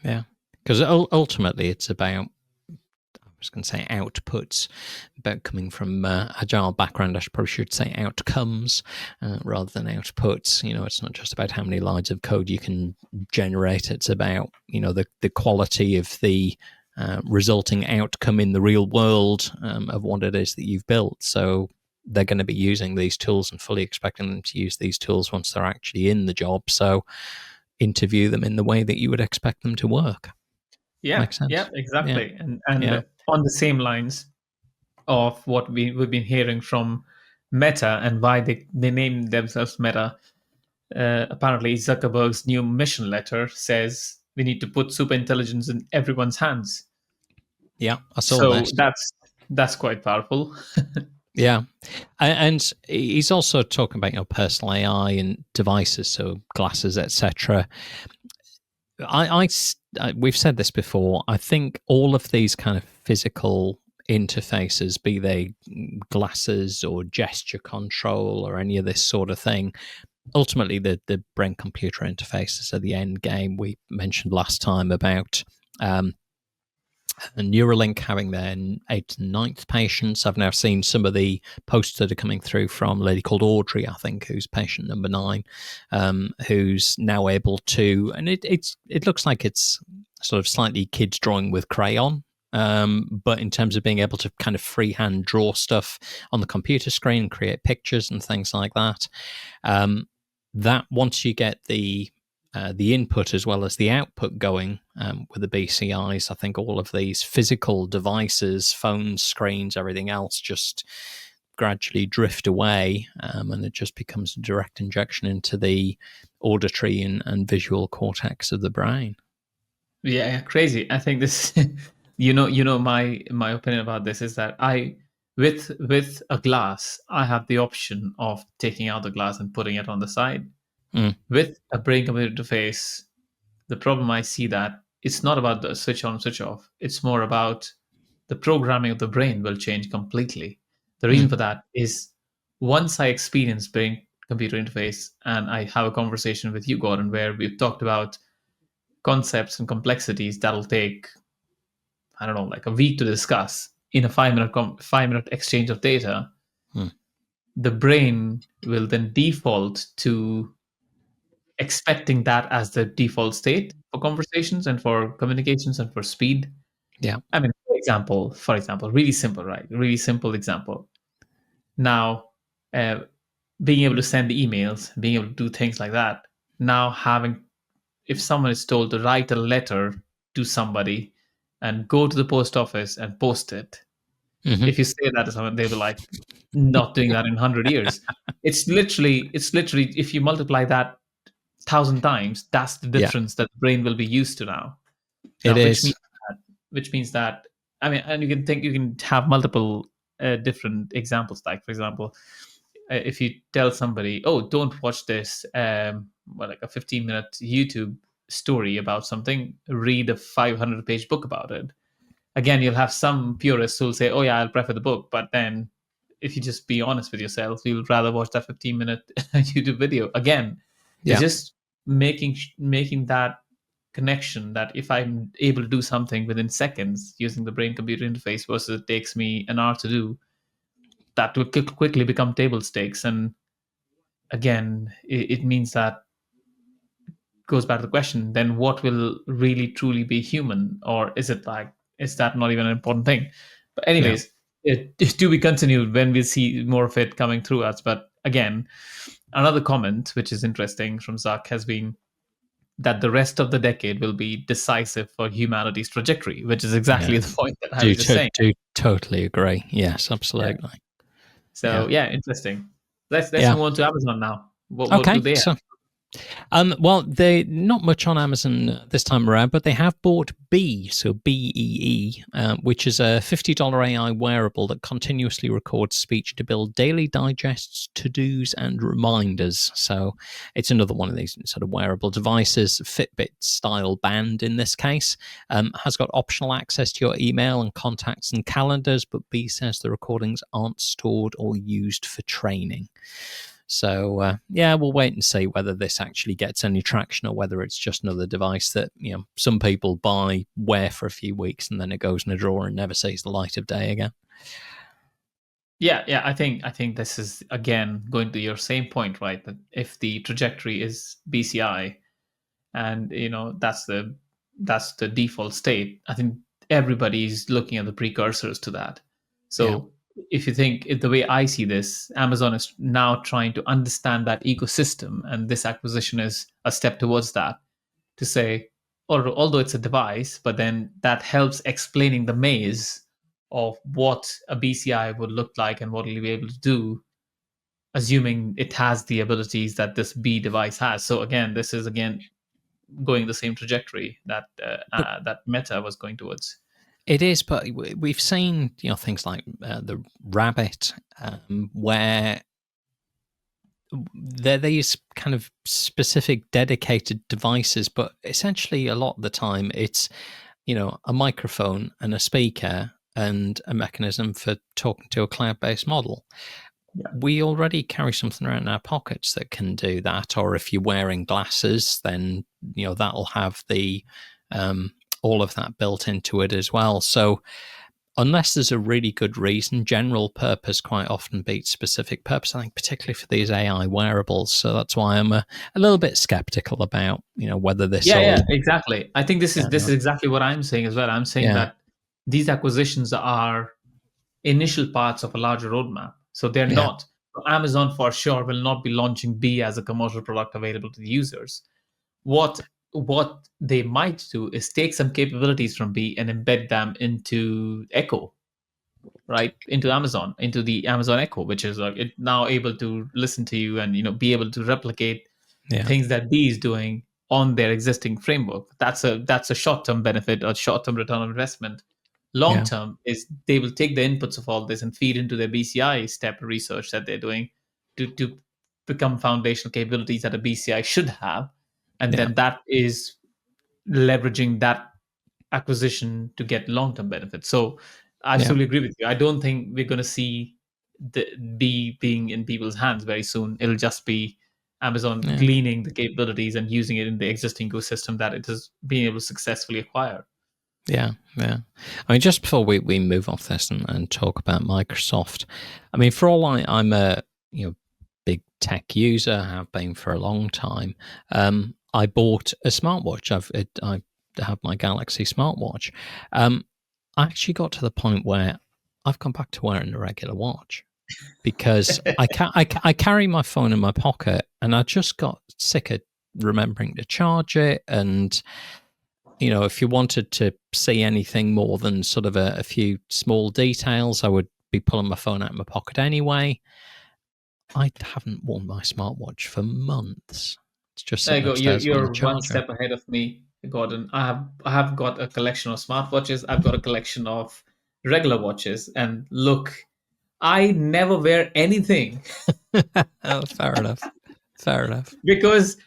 Yeah. Because ultimately it's about, I was going to say outputs, about coming from agile background. I probably should say outcomes rather than outputs. You know, it's not just about how many lines of code you can generate. It's about, you know, the quality of the resulting outcome in the real world of what it is that you've built. So they're going to be using these tools and fully expecting them to use these tools once they're actually in the job. So interview them in the way that you would expect them to work. Yeah, Makes yeah, sense. Yeah. exactly. And Yeah. on the same lines of what we've been hearing from Meta and why they named themselves Meta, apparently Zuckerberg's new mission letter says we need to put super intelligence in everyone's hands. Yeah. I saw So this. that's quite powerful. Yeah. And he's also talking about, you know, personal AI and devices, so glasses, etc. We've said this before. I think all of these kind of physical interfaces, be they glasses or gesture control or any of this sort of thing, ultimately the brain computer interfaces are the end game. We mentioned last time about Neuralink having their 8th and 9th patients. I've now seen some of the posts that are coming through from a lady called Audrey, I think, who's patient number 9, who's now able to, and it looks like it's sort of slightly kids drawing with crayon. But in terms of being able to kind of freehand draw stuff on the computer screen, create pictures and things like that, that once you get the input as well as the output going with the BCIs, I think all of these physical devices, phones, screens, everything else just gradually drift away, and it just becomes a direct injection into the auditory and visual cortex of the brain. Yeah, crazy. I think this my opinion about this is that I with a glass, I have the option of taking out the glass and putting it on the side. Mm, With a brain computer interface, the problem I see that it's not about the switch on, switch off. It's more about the programming of the brain will change completely. The reason mm, for that is once I experience brain computer interface and I have a conversation with you, Gordon, where we've talked about concepts and complexities that'll take, I don't know, like a week to discuss in a 5 minute exchange of data, mm. the brain will then default to expecting that as the default state for conversations and for communications and for speed. Yeah. I mean, for example, really simple, right? Really simple example. Now, uh, being able to send emails, being able to do things like that. Now, if someone is told to write a letter to somebody and go to the post office and post it, Hmm. if you say that to someone, they'll be like, not doing that in 100 years. It's literally, if you multiply that 1,000 times, that's the Yeah, difference that the brain will be used to now. it Which is. means that I mean, and you can have multiple different examples. Like for example, if you tell somebody, "Oh, don't watch this," like a 15-minute YouTube story about something, read a 500-page book about it. Again, you'll have some purists who'll say, "Oh yeah, I'll prefer the book," but then if you just be honest with yourself, you'll rather watch that 15-minute YouTube video. Again, it's Yeah, just making that connection that if I'm able to do something within seconds using the brain computer interface versus it takes me an hour to do, that will quickly become table stakes. And again, it means that goes back to the question, then what will really truly be human? Or is that not even an important thing? But Yeah. anyways, it to be continued when we see more of it coming through us. But again, another comment, which is interesting from Zach, has been that the rest of the decade will be decisive for humanity's trajectory, which is Yeah. exactly the point that I was just saying. Do totally agree. Yes, Yeah. absolutely. So yeah, interesting. Let's Yeah. move on to Amazon now. What do Okay. they have? So well, they not much on Amazon this time around, but they have bought BEE, which is a $50 AI wearable that continuously records speech to build daily digests, to-dos, and reminders. So it's another one of these sort of wearable devices, Fitbit style band in this case. Has got optional access to your email and contacts and calendars, but B says the recordings aren't stored or used for training. So yeah, we'll wait and see whether this actually gets any traction or whether it's just another device that some people buy, wear for a few weeks, and then it goes in a drawer and never sees the light of day again. Yeah. I think this is again going to your same point, right? That if the trajectory is BCI, and that's the default state, I think everybody's looking at the precursors to that. Yeah, So if the way I see this, Amazon is now trying to understand that ecosystem, and this acquisition is a step towards that, to say, or although it's a device, but then that helps explaining the maze of what a BCI would look like and what it'll be able to do, assuming it has the abilities that this B device has. So again, this is going the same trajectory that but that Meta was going towards. it is. But we've seen things like the Rabbit, where they're these kind of specific dedicated devices, but essentially a lot of the time it's a microphone and a speaker and a mechanism for talking to a cloud-based model. Yeah. We already carry something around in our pockets that can do that, or if you're wearing glasses, then that'll have the all of that built into it as well. So unless there's a really good reason, general purpose quite often beats specific purpose, I think, particularly for these AI wearables. So that's why I'm a little bit skeptical about whether this Yeah, all exactly. I think this is exactly what I'm saying as well. I'm saying yeah that these acquisitions are initial parts of a larger roadmap. So they're yeah not, Amazon for sure will not be launching B as a commercial product available to the users. What they might do is take some capabilities from B and embed them into Echo, right? Into Amazon, into the Amazon Echo, which is like it now able to listen to you and be able to replicate yeah things that B is doing on their existing framework. That's a short-term benefit or short-term return on investment. Long yeah term is they will take the inputs of all this and feed into their BCI step research that they're doing to become foundational capabilities that a BCI should have. And yeah then that is leveraging that acquisition to get long-term benefits. So I yeah absolutely agree with you. I don't think we're going to see the B being in people's hands very soon. It'll just be Amazon yeah. gleaning the capabilities and using it in the existing ecosystem that it has been able to successfully acquire. Yeah, yeah. I mean, just before we move off this and talk about Microsoft, I mean, for all I'm a big tech user, have been for a long time. I bought a smartwatch. I have my Galaxy smartwatch. I actually got to the point where I've gone back to wearing a regular watch because I carry my phone in my pocket, and I just got sick of remembering to charge it. And if you wanted to see anything more than sort of a few small details, I would be pulling my phone out of my pocket anyway. I haven't worn my smartwatch for months. It's just There you sitting go. upstairs on the You're one charger. step ahead of me, Gordon. I have got a collection of smartwatches. I've got a collection of regular watches, and look, I never wear anything Oh, fair enough. Fair enough. because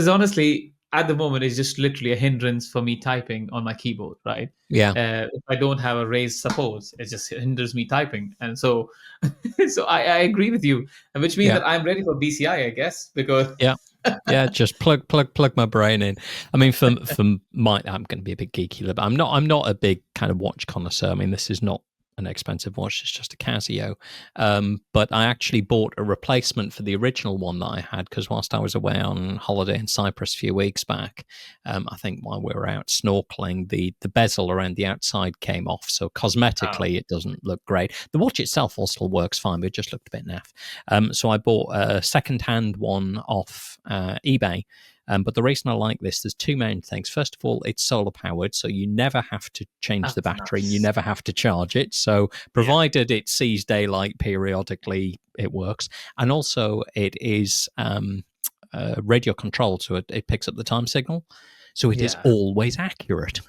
honestly, at the moment, it's just literally a hindrance for me typing on my keyboard. Right? Yeah, If I don't have a raised support, it just hinders me typing, and so I agree with you, which means yeah, that I'm ready for BCI, I guess, because yeah. Yeah, just plug my brain in. I mean, I'm going to be a bit geeky, but I'm not a big kind of watch connoisseur. I mean, this is not an expensive watch. It's just a Casio. But I actually bought a replacement for the original one that I had, because whilst I was away on holiday in Cyprus a few weeks back, I think while we were out snorkeling, the bezel around the outside came off. So cosmetically, it doesn't look great. The watch itself all still works fine, but it just looked a bit naff. So I bought a second-hand one off eBay. But the reason I like this, there's two main things. First of all, it's solar powered, so you never have to change the battery, and you never have to charge it. So provided it sees daylight periodically, it works. And also it is radio controlled, so it picks up the time signal. So it is always accurate.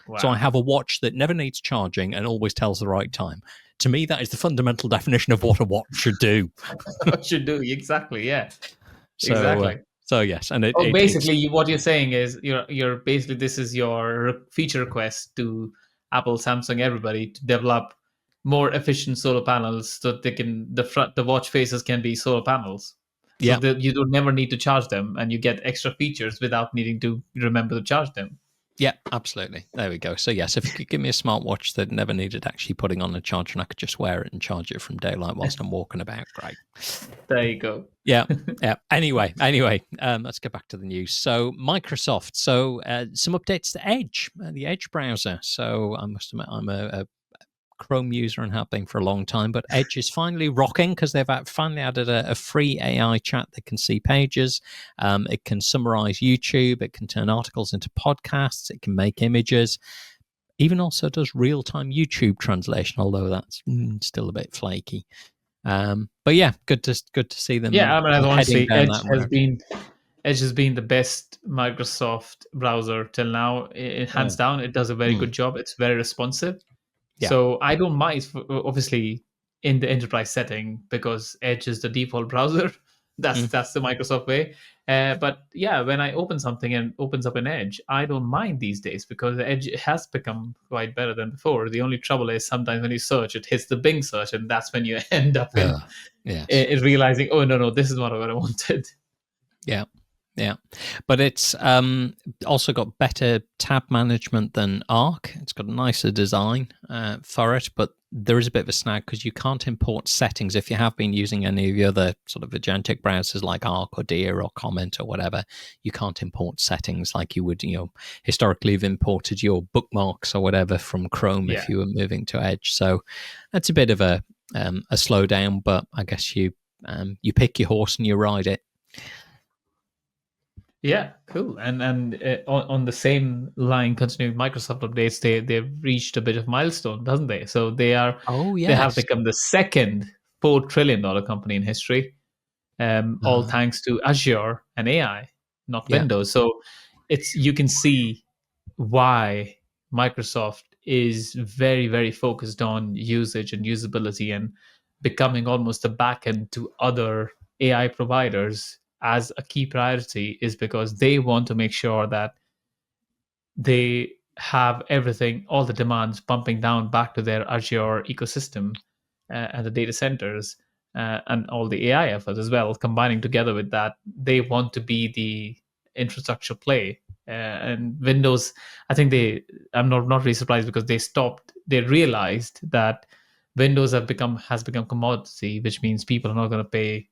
Wow. So I have a watch that never needs charging and always tells the right time. To me, that is the fundamental definition of what a watch should do. Exactly, yeah. So, exactly. So yes, and basically what you're saying is you're basically, this is your feature request to Apple, Samsung, everybody, to develop more efficient solar panels so that they can the watch faces can be solar panels. So that you don't never need to charge them, and you get extra features without needing to remember to charge them. Yeah, absolutely. There we go. So yes, if you could give me a smartwatch that never needed actually putting on a charger, and I could just wear it and charge it from daylight whilst I'm walking about, great. There you go. Yeah. Anyway, let's get back to the news. So Microsoft. So some updates to Edge, the Edge browser. So I must admit, I'm a Chrome user and have been for a long time, but Edge is finally rocking because they've finally added a free AI chat that can see pages. It can summarize YouTube. It can turn articles into podcasts. It can make images. Even also does real-time YouTube translation, although that's still a bit flaky. But yeah, good to see them. Yeah, I mean, honestly, Edge has been the best Microsoft browser till now. Hands down, it does a very good job. It's very responsive. Yeah. So I don't mind, obviously, in the enterprise setting, because Edge is the default browser. That's the Microsoft way. But yeah, when I open something and opens up an Edge, I don't mind these days, because Edge has become quite better than before. The only trouble is sometimes when you search, it hits the Bing search, and that's when you end up in realizing, oh, no, this is not what I wanted. Yeah, but it's also got better tab management than Arc. It's got a nicer design for it, but there is a bit of a snag because you can't import settings. If you have been using any of the other sort of agentic browsers like Arc or Deer or Comment or whatever, you can't import settings like you would, historically have imported your bookmarks or whatever from Chrome if you were moving to Edge. So that's a bit of a slowdown, but I guess you pick your horse and you ride it. Yeah, cool. And on the same line, continuing Microsoft updates, they've reached a bit of milestone, doesn't they? So they have become the second $4 trillion company in history, all thanks to Azure and AI, not Windows. So you can see why Microsoft is very, very focused on usage and usability and becoming almost a backend to other AI providers as a key priority, is because they want to make sure that they have everything, all the demands pumping down back to their Azure ecosystem and the data centers and all the AI efforts as well, combining together with that. They want to be the infrastructure play. And Windows, I think I'm not really surprised, because they realized that Windows has become commodity, which means people are not going to pay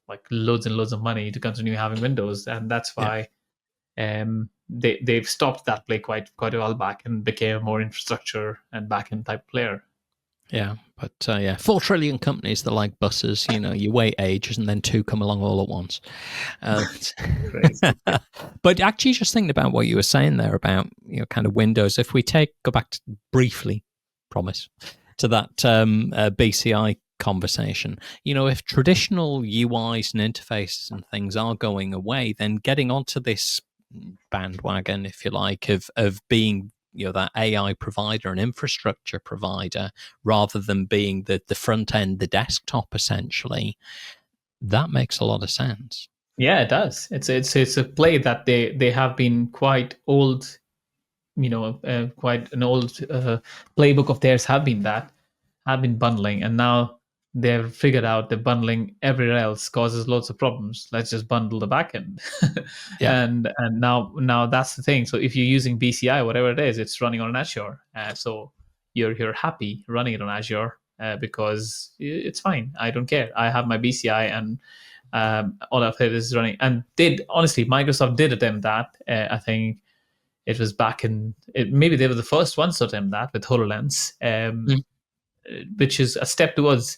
like loads and loads of money to continue having Windows, and that's why they've stopped that play quite a while back and became a more infrastructure and backend type player. Yeah, but 4 trillion companies that like buses. You wait ages and then two come along all at once. But actually, just thinking about what you were saying there about kind of Windows. If we go back to briefly, promise, to that BCI conversation, if traditional UIs and interfaces and things are going away, then getting onto this bandwagon, if you like, of being that AI provider and infrastructure provider, rather than being the front end, the desktop, essentially, that makes a lot of sense. Yeah, it does. It's a play that they have been quite old, quite an old playbook of theirs have been bundling, and now they've figured out that bundling everywhere else causes lots of problems. Let's just bundle the backend. And now that's the thing. So if you're using BCI, whatever it is, it's running on Azure. So you're happy running it on Azure because it's fine. I don't care. I have my BCI and all of it is running. And Microsoft did attempt that. I think it was maybe they were the first ones to attempt that with HoloLens, which is a step towards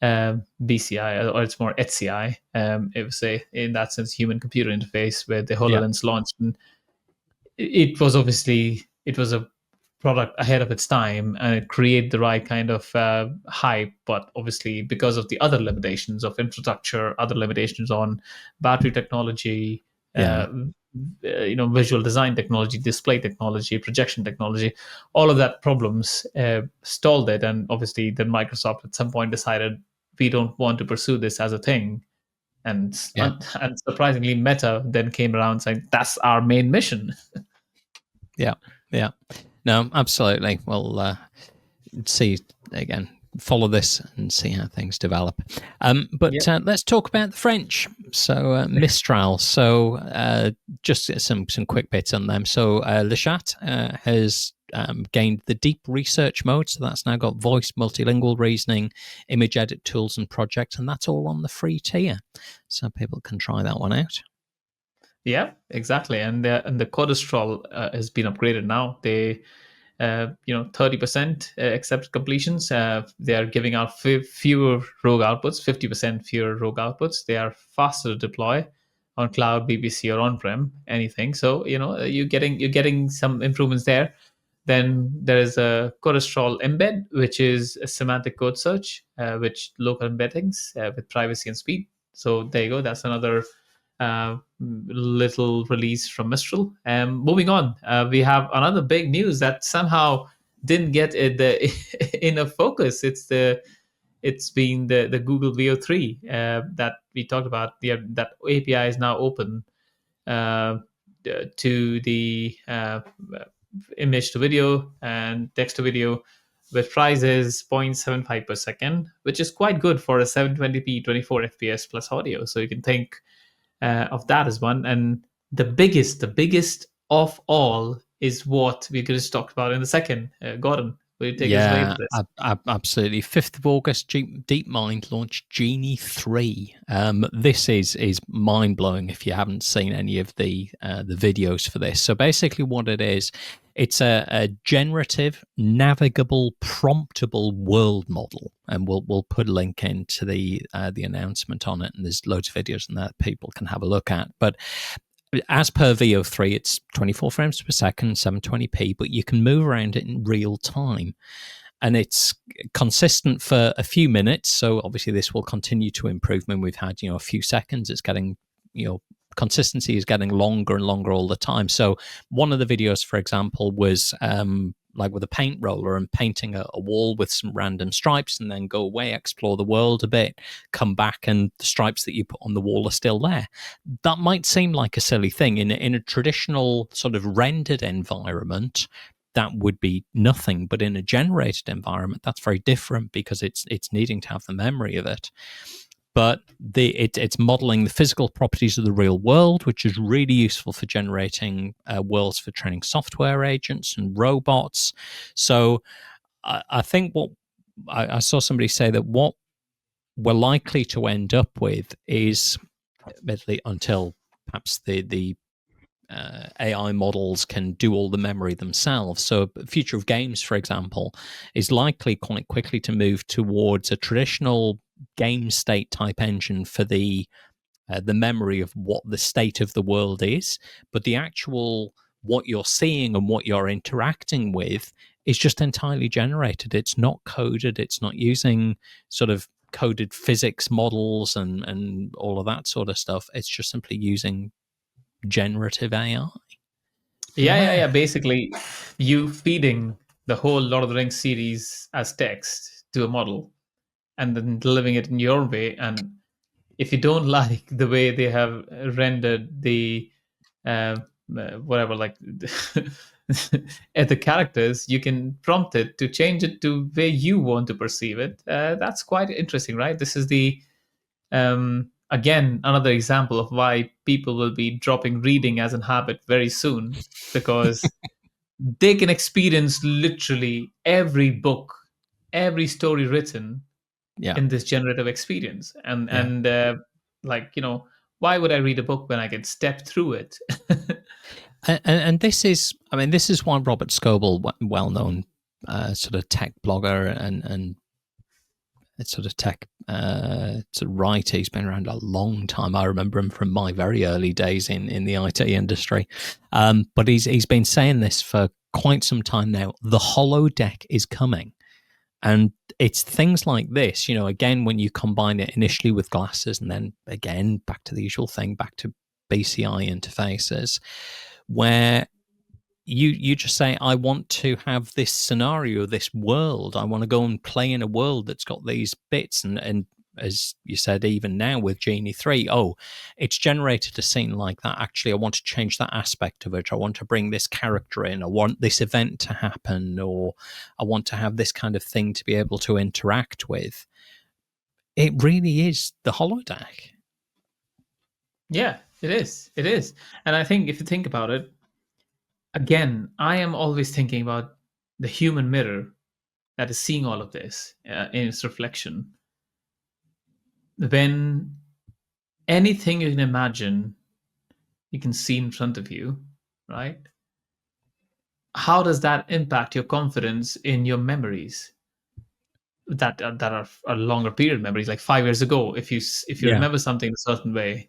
BCI, or it's more HCI. It would say in that sense, human computer interface, where the Yeah. HoloLens launched, and it was a product ahead of its time, and it created the right kind of hype. But obviously, because of the other limitations of infrastructure, other limitations on battery technology, Yeah. visual design technology, display technology, projection technology, all of that problems stalled it. And obviously, then Microsoft at some point decided we don't want to pursue this as a thing. And Yeah. and surprisingly, Meta then came around saying that's our main mission. Yeah. Yeah. No, absolutely. We'll see again. Follow this and see how things develop. But let's talk about the French. So Mistral. So just some quick bits on them. So Le Chat has gained the deep research mode. So that's now got voice, multilingual reasoning, image edit tools and projects, and that's all on the free tier. So people can try that one out. Yeah, exactly. And the Codestral has been upgraded now. They 30% accepted completions. They are giving out fewer rogue outputs, 50% fewer rogue outputs. They are faster to deploy on cloud, BBC, or on-prem, anything. So you're getting some improvements there. Then there is a Codestral embed, which is a semantic code search, which local embeddings with privacy and speed. So there you go. That's another little release from Mistral. Moving on, we have another big news that somehow didn't get in a focus. It's been the Google Veo 3 that we talked about. That API is now open to the image to video and text to video with prices 0.75 per second, which is quite good for a 720p 24 fps plus audio. So you can think of that as one. And the biggest of all is what we're going to talk about in a second. Gordon, will you take us away with this? Absolutely. 5th of August, DeepMind launched Genie-3. This is mind-blowing if you haven't seen any of the videos for this. So basically what it is, it's a generative, navigable, promptable world model. And we'll put a link into the announcement on it. And there's loads of videos on that people can have a look at. But as per Veo 3, it's 24 frames per second, 720p, but you can move around it in real time. And it's consistent for a few minutes. So obviously this will continue to improve. When we've had, a few seconds, it's getting, consistency is getting longer and longer all the time. So one of the videos, for example, was like with a paint roller and painting a wall with some random stripes, and then go away, explore the world a bit, come back, and the stripes that you put on the wall are still there. That might seem like a silly thing. In a traditional sort of rendered environment, that would be nothing. But in a generated environment, that's very different because it's needing to have the memory of it. But it's modeling the physical properties of the real world, which is really useful for generating worlds for training software agents and robots. So I think what I saw somebody say that what we're likely to end up with is, admittedly, until perhaps the AI models can do all the memory themselves. So future of games, for example, is likely quite quickly to move towards a traditional game state type engine for the memory of what the state of the world is, but the actual what you're seeing and what you're interacting with is just entirely generated. It's not coded. It's not using sort of coded physics models and all of that sort of stuff. It's just simply using generative AI. Yeah. Basically, you feeding the whole Lord of the Rings series as text to a model and then delivering it in your way. And if you don't like the way they have rendered the whatever, like at the characters, you can prompt it to change it to where you want to perceive it. That's quite interesting, right? This is the again another example of why people will be dropping reading as a habit very soon, because they can experience literally every book, every story written Yeah. in this generative experience. And Yeah. like, why would I read a book when I can step through it? And this is, I mean, this is why Robert Scoble, well-known sort of tech blogger and sort of tech sort of writer, he's been around a long time. I remember him from my very early days in the IT industry. But he's been saying this for quite some time now. The holodeck is coming. And it's things like this, again, when you combine it initially with glasses and then again, back to the usual thing, back to BCI interfaces, where you just say, I want to have this scenario, this world. I want to go and play in a world that's got these bits. And as you said, even now with Genie-3, it's generated a scene like that. Actually, I want to change that aspect of it. I want to bring this character in. I want this event to happen, or I want to have this kind of thing to be able to interact with. It really is the holodeck. Yeah, it is. It is. And I think if you think about it, again, I am always thinking about the human mirror that is seeing all of this in its reflection. When anything you can imagine, you can see in front of you, right? How does that impact your confidence in your memories that are longer period memories, like 5 years ago? If you remember something a certain way,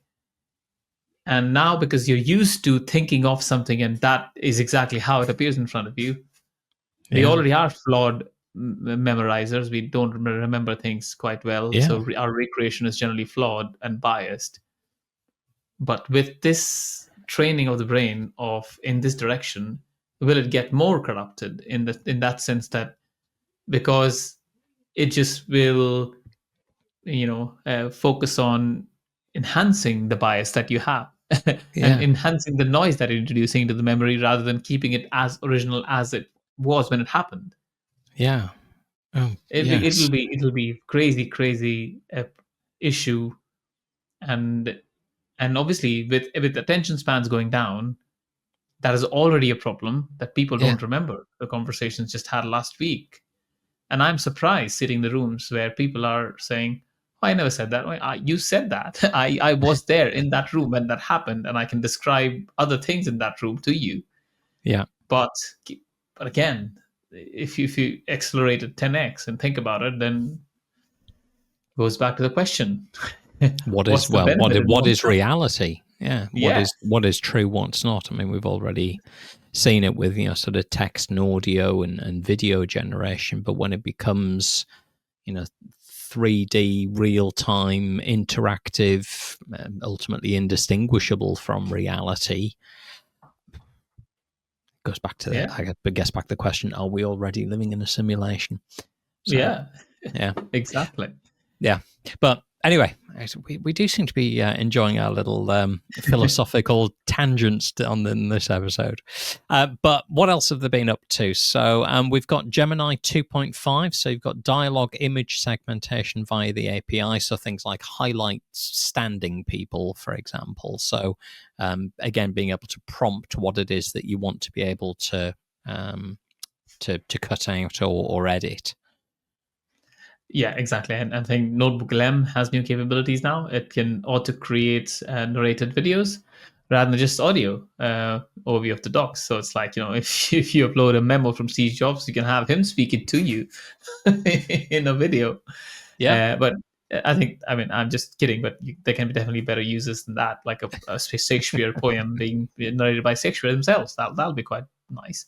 and now because you're used to thinking of something and that is exactly how it appears in front of you, we already are flawed memorizers. We don't remember things quite well, so our recreation is generally flawed and biased. But with this training of the brain in this direction, will it get more corrupted in that sense, that because it just will focus on enhancing the bias that you have and enhancing the noise that you're introducing into the memory rather than keeping it as original as it was when it happened. Yeah. It'll be crazy issue. And obviously with attention spans going down, that is already a problem that people don't remember the conversations just had last week. And I'm surprised sitting in the rooms where people are saying, I never said that. You said that. I was there in that room when that happened, and I can describe other things in that room to you. Yeah. But again, if you accelerate it 10x and think about it, then it goes back to the question. What is reality? Yeah. What is true, what's not? I mean, we've already seen it with, sort of text and audio and video generation, but when it becomes, 3D, real-time, interactive, ultimately indistinguishable from reality, goes back to I guess back to the question, are we already living in a simulation? Yeah, exactly. Yeah. But anyway, we do seem to be enjoying our little philosophical tangents on this episode. But what else have they been up to? So we've got Gemini 2.5. So you've got dialogue image segmentation via the API. So things like highlight standing people, for example. So again, being able to prompt what it is that you want to be able to cut out or edit. Yeah, exactly. And I think Notebook LM has new capabilities now. It can auto-create narrated videos rather than just audio overview of the docs. So it's like, if you upload a memo from Steve Jobs, you can have him speak it to you in a video. Yeah. But I'm just kidding, but there can be definitely better uses than that, like a Shakespeare poem being narrated by Shakespeare themselves. That'll be quite nice.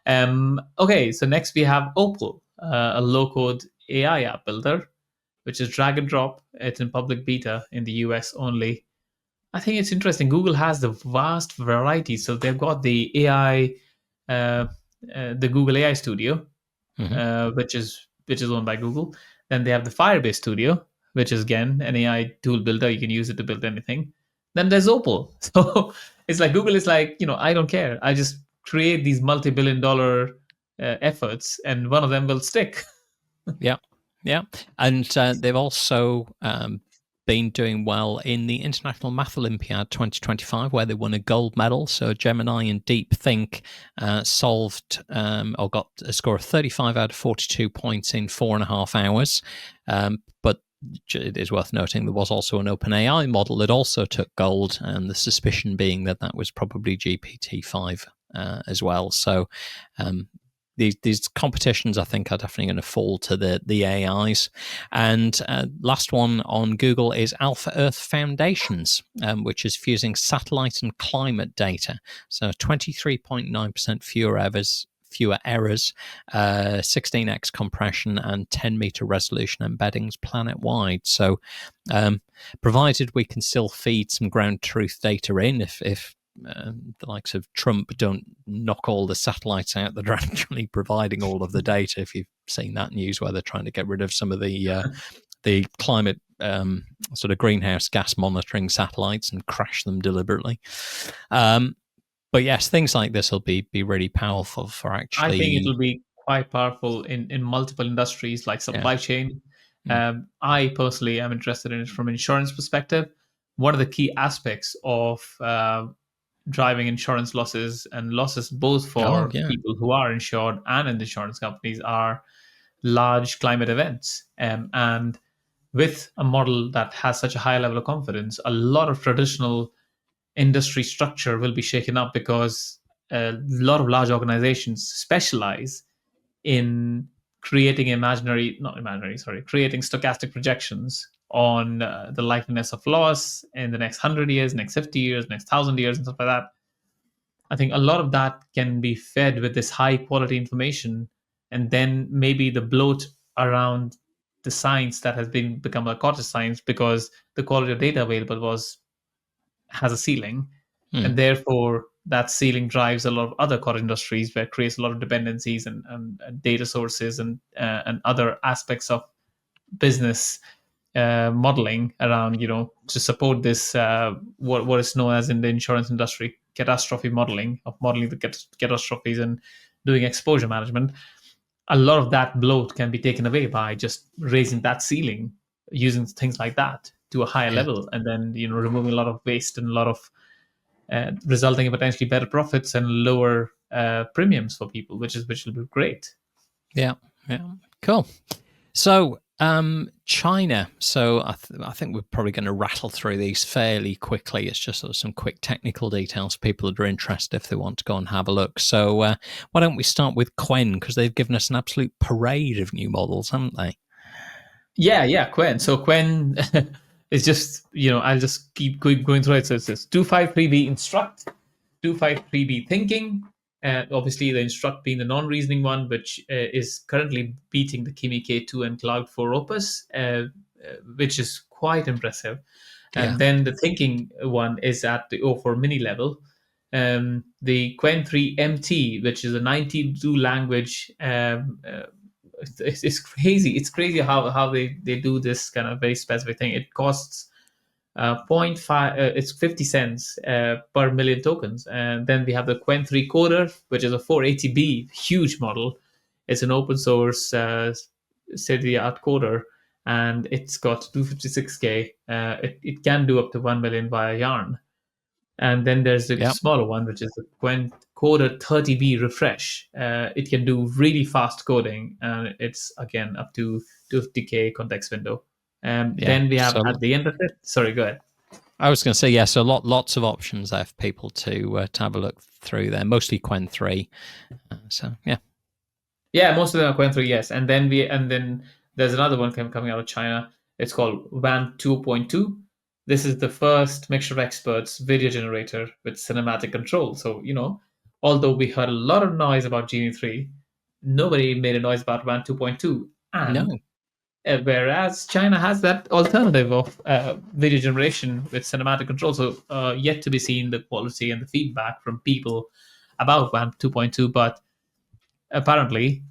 Okay, so next we have Opal, a low-code AI app builder, which is drag and drop. It's in public beta in the US only. I think it's interesting. Google has the vast variety. So they've got the AI, the Google AI Studio, which is owned by Google. Then they have the Firebase Studio, which is again an AI tool builder. You can use it to build anything. Then there's Opal. So it's like Google is like, I don't care. I just create these multi-billion-dollar efforts, and one of them will stick. Yeah. And they've also been doing well in the International Math Olympiad 2025, where they won a gold medal. So Gemini and DeepThink solved or got a score of 35 out of 42 points in 4.5 hours. But it is worth noting there was also an OpenAI model that also took gold, and the suspicion being that that was probably GPT-5 as well. So these competitions, I think, are definitely going to fall to the AIs. And last one on Google is AlphaEarth Foundations, which is fusing satellite and climate data. So 23.9% fewer errors, 16x compression, and 10-meter resolution embeddings planet-wide. So provided we can still feed some ground truth data in, if the likes of Trump don't knock all the satellites out that are actually providing all of the data. If you've seen that news where they're trying to get rid of some of the climate sort of greenhouse gas monitoring satellites and crash them deliberately. But yes, things like this will be really powerful for actually. I think it will be quite powerful in multiple industries like supply chain. I personally am interested in it from an insurance perspective. One of the key aspects of driving insurance losses and losses both for people who are insured and in the insurance companies are large climate events. And with a model that has such a high level of confidence, a lot of traditional industry structure will be shaken up, because a lot of large organizations specialize in creating creating stochastic projections on the likeliness of loss in the next 100 years, next 50 years, next 1,000 years, and stuff like that. I think a lot of that can be fed with this high quality information, and then maybe the bloat around the science that has become a cottage science because the quality of data available has a ceiling, and therefore that ceiling drives a lot of other core industries, where it creates a lot of dependencies and data sources and other aspects of business modeling around, to support this what is known as in the insurance industry catastrophe modeling, of modeling the catastrophes and doing exposure management. A lot of that bloat can be taken away by just raising that ceiling, using things like that to a higher level, and then removing a lot of waste and a lot of resulting in potentially better profits and lower premiums for people, which will be great. Yeah, cool. So China. So I think we're probably going to rattle through these fairly quickly. It's just sort of some quick technical details for people that are interested if they want to go and have a look. So why don't we start with Qwen, because they've given us an absolute parade of new models, haven't they? Yeah, Qwen. So Qwen is just, I'll just keep going through it. So it says 253B instruct, 253B thinking, and obviously the instruct being the non-reasoning one, which is currently beating the Kimi K2 and Cloud 4 Opus, which is quite impressive. And then the thinking one is at the O4 mini level. The Qwen 3 MT, which is a 92 language. It's crazy. It's crazy how they do this kind of very specific thing. It costs 0.5. It's 50 cents per million tokens. And then we have the Qwen 3 Coder, which is a 480B huge model. It's an open source state-of-the-art coder, and it's got 256K. It can do up to 1 million via Yarn. And then there's the smaller one, which is the Qwen Coder 30B Refresh. It can do really fast coding, and it's, again, up to 250K context window. Then we have at the end of it. Sorry, go ahead. I was going to say, so lots of options there for people to have a look through there. Mostly Qwen 3. Most of them are Qwen 3, yes. And then there's another one coming out of China. It's called WAN 2.2. This is the first mixture of experts video generator with cinematic control. So, although we heard a lot of noise about Genie-3, nobody made a noise about WAN 2.2. And whereas China has that alternative of video generation with cinematic control. So yet to be seen the quality and the feedback from people about WAN 2.2. But apparently,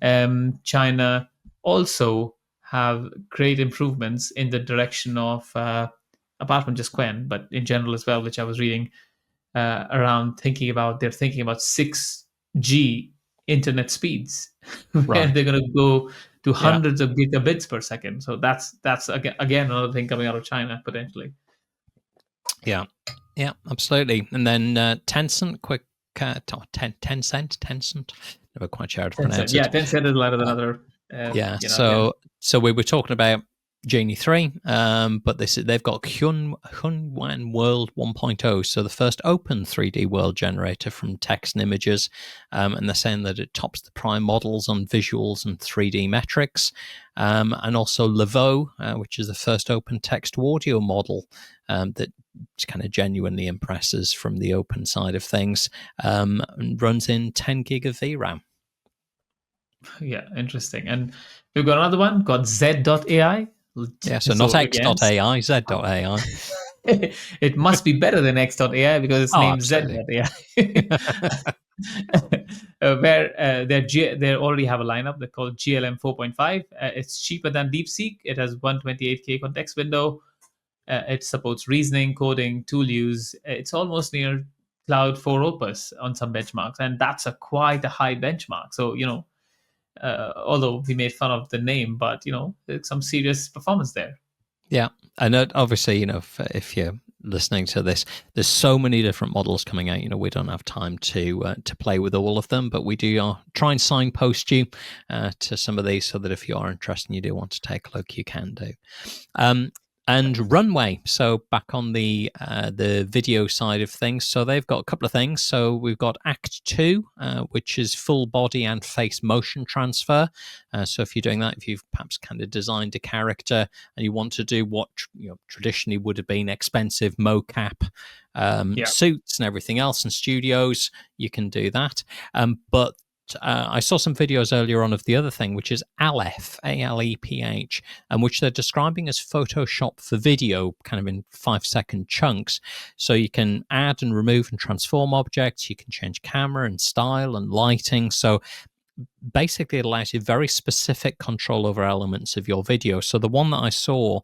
China also have great improvements in the direction of, apart from just Qwen, but in general as well, which I was reading around they're thinking about 6G internet speeds, where they're going to go to hundreds of gigabits per second. So that's again another thing coming out of China potentially. Yeah, absolutely. And then Tencent, Tencent. Never quite sure how to pronounce it. Tencent is another. So we were talking about Genie-3, but they've got HunyuanWorld 1.0, so the first open 3D world generator from text and images, and they're saying that it tops the prime models on visuals and 3D metrics, and also LeVo, which is the first open text to audio model that kind of genuinely impresses from the open side of things, and runs in 10 gig of VRAM. Yeah, interesting. And we've got another one called Z.ai. Yeah, so not X.ai, Z.ai. It must be better than X.ai because it's named Z.ai. Where they already have a lineup. They're called GLM 4.5. It's cheaper than DeepSeek. It has 128K context window. It supports reasoning, coding, tool use. It's almost near Cloud 4 Opus on some benchmarks, and that's quite a high benchmark. So, although we made fun of the name, but there's some serious performance there. Yeah, and obviously, if you're listening to this, there's so many different models coming out. We don't have time to play with all of them, but we do try and signpost you to some of these, so that if you are interested and you do want to take a look, you can do. And Runway, so back on the video side of things, so they've got a couple of things. So we've got Act 2, which is full body and face motion transfer. So if you're doing that, if you've perhaps kind of designed a character and you want to do what traditionally would have been expensive mocap suits and everything else in studios, you can do that. But I saw some videos earlier on of the other thing, which is Aleph, Aleph, and which they're describing as Photoshop for video, kind of in 5-second chunks. So you can add and remove and transform objects. You can change camera and style and lighting. So basically, it allows you very specific control over elements of your video. So the one that I saw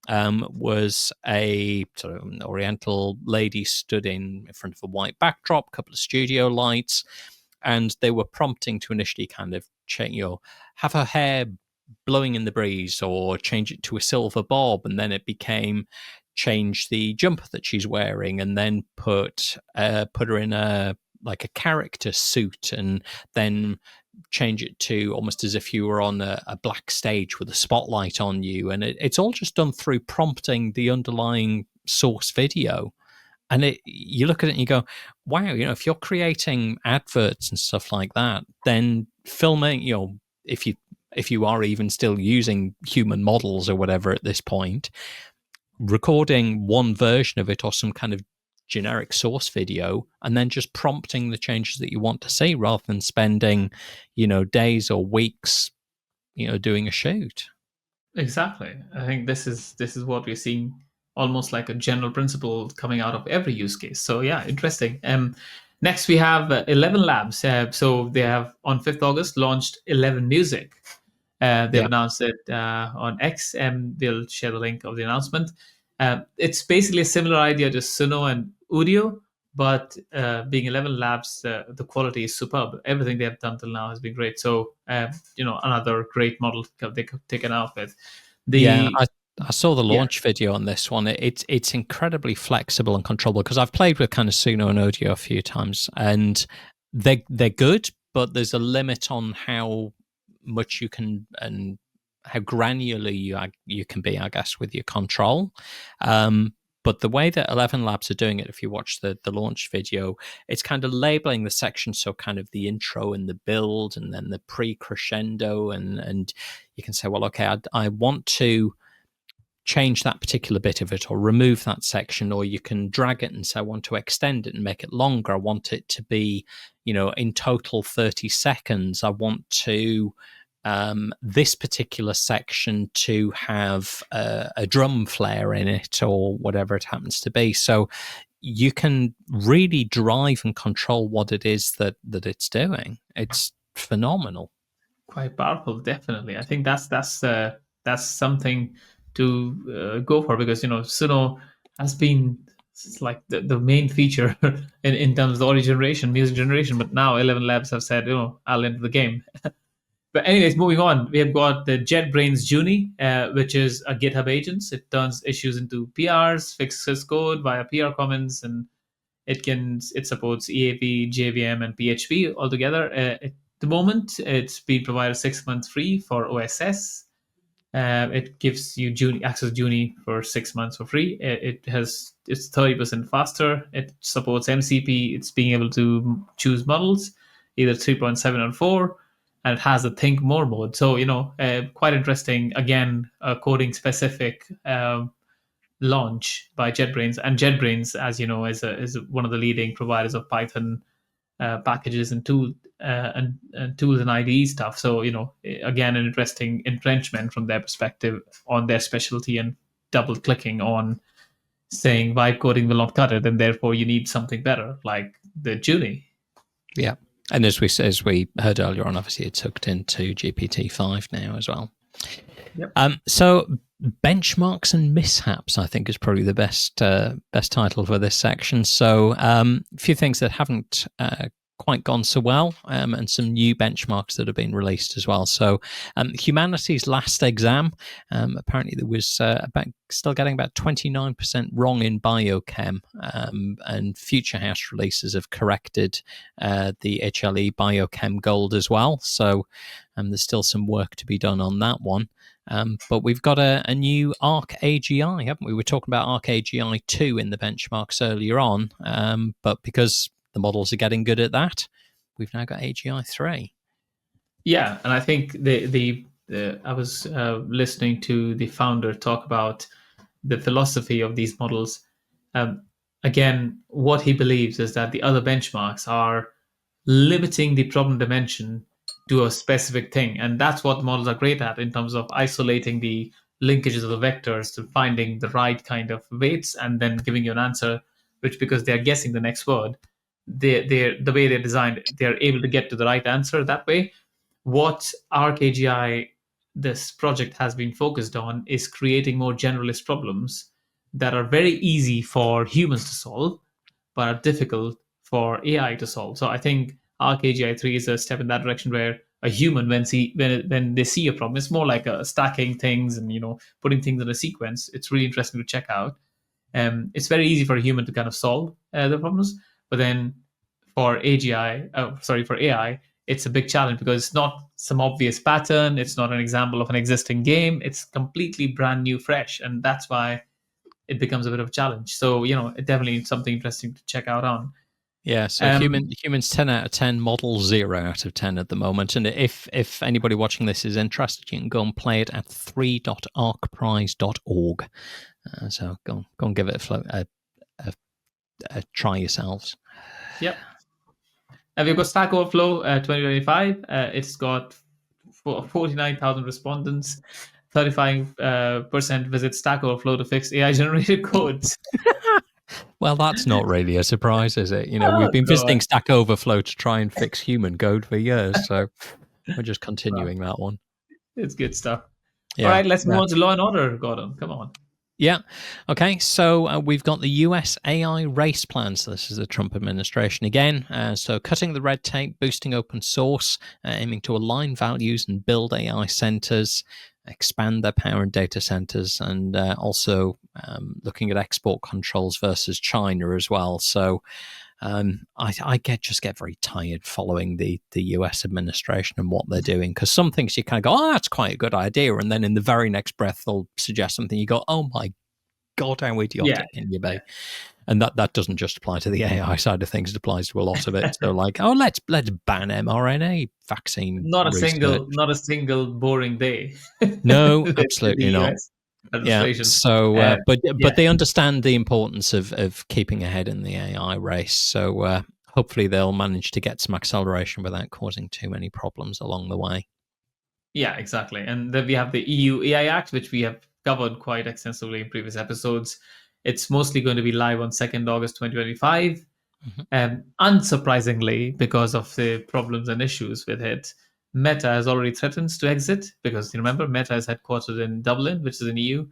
was a sort of Oriental lady stood in front of a white backdrop, a couple of studio lights. And they were prompting to initially kind of change, have her hair blowing in the breeze, or change it to a silver bob, and then it became change the jumper that she's wearing, and then put her in a character suit, and then change it to almost as if you were on a black stage with a spotlight on you, and it's all just done through prompting the underlying source video. And you look at it and you go, wow, if you're creating adverts and stuff like that, then filming, if you are even still using human models or whatever at this point, recording one version of it or some kind of generic source video, and then just prompting the changes that you want to see, rather than spending, days or weeks, doing a shoot. Exactly. I think this is what we're seeing, almost like a general principle coming out of every use case. So yeah, interesting. Next we have ElevenLabs. So they have on 5th August launched 11 Music. They've announced it on X, and we'll share the link of the announcement. It's basically a similar idea to Suno and Udio, but being ElevenLabs, the quality is superb. Everything they have done till now has been great. So another great model they could take it out with. I saw the launch video on this one. It's incredibly flexible and controllable, because I've played with kind of Suno and Audio a few times, and they're good, but there's a limit on how much you can and how granular you can be, I guess, with your control. But the way that ElevenLabs are doing it, if you watch the launch video, it's kind of labeling the section, so kind of the intro and the build, and then the pre-crescendo, and you can say, well, okay, I want to change that particular bit of it, or remove that section, or you can drag it and say, I want to extend it and make it longer. I want it to be, in total 30 seconds. I want to this particular section to have a drum flare in it, or whatever it happens to be. So you can really drive and control what it is that it's doing. It's phenomenal. Quite powerful, definitely. I think that's something to go for, because Suno has been like the main feature in terms of the audio generation, music generation, but now ElevenLabs have said, I'll enter the game. But anyways, moving on, we have got the JetBrains Junie, which is a GitHub agent. It turns issues into PRs, fixes code via PR comments, and it supports EAP, JVM, and PHP altogether. At the moment, it's been provided 6 months free for OSS. It gives you access to Junie for 6 months for free. It's 30% faster. It supports MCP. It's being able to choose models, either 3.7 or 4, and it has a think more mode. So quite interesting. Again, a coding specific launch by JetBrains, and JetBrains, as you know, is one of the leading providers of Python packages and tools and IDE stuff. So again, an interesting entrenchment from their perspective on their specialty, and double clicking on saying vibe coding will not cut it, and therefore you need something better like the Junie. Yeah, and as we heard earlier on, obviously it's hooked into GPT-5 now as well. Yep. So benchmarks and mishaps, I think, is probably the best title for this section. So a few things that haven't quite gone so well, and some new benchmarks that have been released as well. So humanity's last exam, apparently there was still getting about 29% wrong in biochem, and Future House releases have corrected the HLE biochem gold as well. So there's still some work to be done on that one. But we've got a new Arc AGI, haven't we? We were talking about Arc AGI 2 in the benchmarks earlier on, but because the models are getting good at that, we've now got AGI 3. Yeah, and I think I was listening to the founder talk about the philosophy of these models. Again, what he believes is that the other benchmarks are limiting the problem dimension to a specific thing, and that's what models are great at in terms of isolating the linkages of the vectors to finding the right kind of weights and then giving you an answer, which, because they're guessing the next word, the way they're designed, they're able to get to the right answer that way. What ArcAGI, this project, has been focused on is creating more generalist problems that are very easy for humans to solve, but are difficult for AI to solve. So I think ArcAGI 3 is a step in that direction, where a human, when they see a problem, it's more like stacking things and putting things in a sequence. It's really interesting to check out. It's very easy for a human to kind of solve the problems, but then for AI, it's a big challenge because it's not some obvious pattern. It's not an example of an existing game. It's completely brand new, fresh, and that's why it becomes a bit of a challenge. So it definitely something interesting to check out on. Yeah, so humans 10 out of 10, model 0 out of 10 at the moment. And if anybody watching this is interested, you can go and play it at 3.arcprize.org. So go and give it a try yourselves. Yep. And we've got Stack Overflow 2025. It's got 49,000 respondents. 35% visit Stack Overflow to fix AI-generated codes. Well, that's not really a surprise, is it? We've been visiting Stack Overflow to try and fix human code for years, so we're just continuing that one. It's good stuff. Yeah. All right, let's move on to Law and Order, Gordon. Come on. Yeah. Okay. So we've got the US AI race plan. So this is the Trump administration again. So cutting the red tape, boosting open source, aiming to align values and build AI centers, expand their power and data centers, and also looking at export controls versus China as well. So I just get very tired following the US administration and what they're doing, because some things you kind of go, oh, that's quite a good idea, and then in the very next breath they'll suggest something you go, oh my God, how idiotic can you be? And that doesn't just apply to the AI side of things; it applies to a lot of it. So, like, oh, let's ban mRNA vaccine. Not a single boring day. No, absolutely not. Yeah. So, but they understand the importance of keeping ahead in the AI race. So hopefully they'll manage to get some acceleration without causing too many problems along the way. Yeah, exactly. And then we have the EU AI Act, which we have covered quite extensively in previous episodes. It's mostly going to be live on 2nd August 2025. Unsurprisingly, because of the problems and issues with it, Meta has already threatened to exit, because you remember Meta is headquartered in Dublin, which is in EU.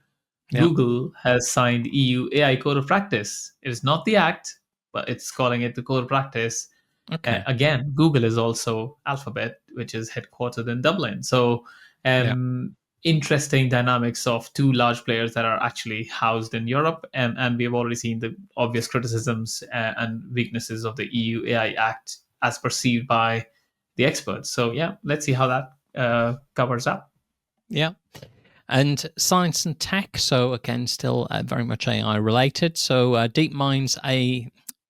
Yep. Google has signed EU AI Code of Practice. It is not the Act, but it's calling it the Code of Practice. Okay. Again, Google is also Alphabet, which is headquartered in Dublin. So interesting dynamics of two large players that are actually housed in Europe. And we've already seen the obvious criticisms and weaknesses of the EU AI Act as perceived by the experts. So yeah, let's see how that covers up. Yeah. And science and tech, so again, still very much AI related. So DeepMind's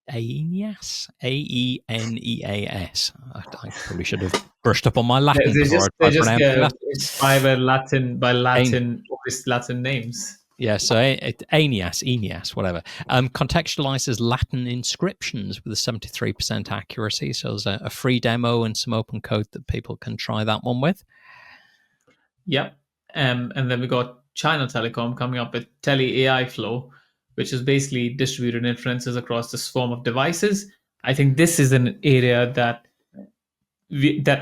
Aeneas, Aeneas. I probably should have brushed up on my Latin before I tried pronouncing that. Inspired Latin names. Yeah, so Aeneas, whatever. Contextualizes Latin inscriptions with a 73% accuracy. So there's a free demo and some open code that people can try that one with. Yep. And then we got China Telecom coming up with Tele AI Flow, which is basically distributed inferences across the swarm of devices. I think this is an area that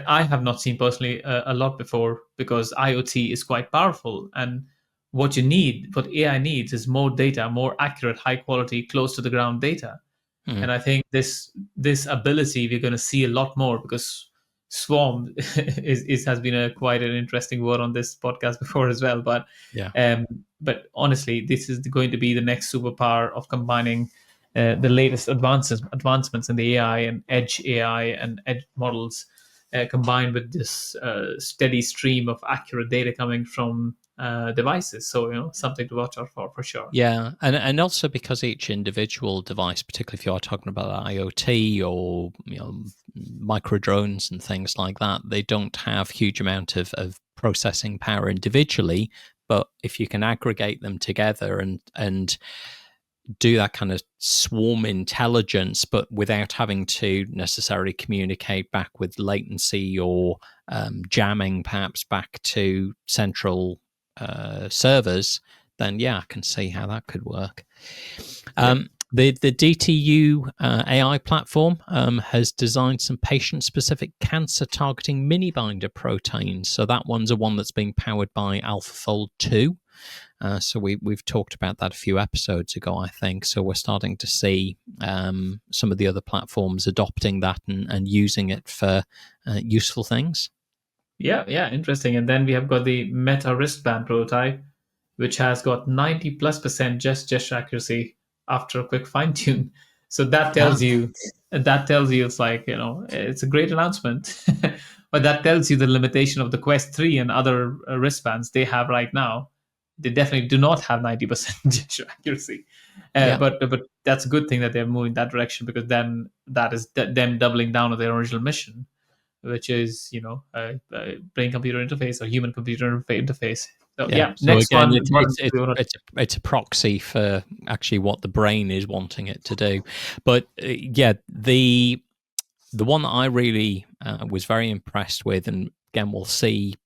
I have not seen personally a lot before, because IoT is quite powerful, and what AI needs is more data, more accurate, high quality, close to the ground data. And I think this ability we're going to see a lot more, because swarm has been quite an interesting word on this podcast before as well. But but honestly, this is going to be the next superpower of combining the latest advancements in the AI and edge AI and edge models, combined with this steady stream of accurate data coming from devices. So something to watch out for sure. Yeah, and also because each individual device, particularly if you are talking about IoT or micro drones and things like that, they don't have huge amount of processing power individually. But if you can aggregate them together and do that kind of swarm intelligence, but without having to necessarily communicate back with latency or jamming perhaps back to central servers, then I can see how that could work. The DTU AI platform has designed some patient-specific cancer-targeting mini-binder proteins. So that one's one that's being powered by AlphaFold 2. So we've talked about that a few episodes ago, I think. So we're starting to see some of the other platforms adopting that and using it for useful things. Yeah, interesting. And then we have got the Meta wristband prototype, which has got 90+% gesture accuracy after a quick fine tune. So that tells you it's like, it's a great announcement. But that tells you the limitation of the Quest 3 and other wristbands they have right now. They definitely do not have 90% gesture accuracy. But that's a good thing that they're moving that direction, because then that is them doubling down on their original mission, which is brain-computer interface or human-computer interface. So next again, one. It's a proxy for actually what the brain is wanting it to do. But the one that I really was very impressed with, and again we'll see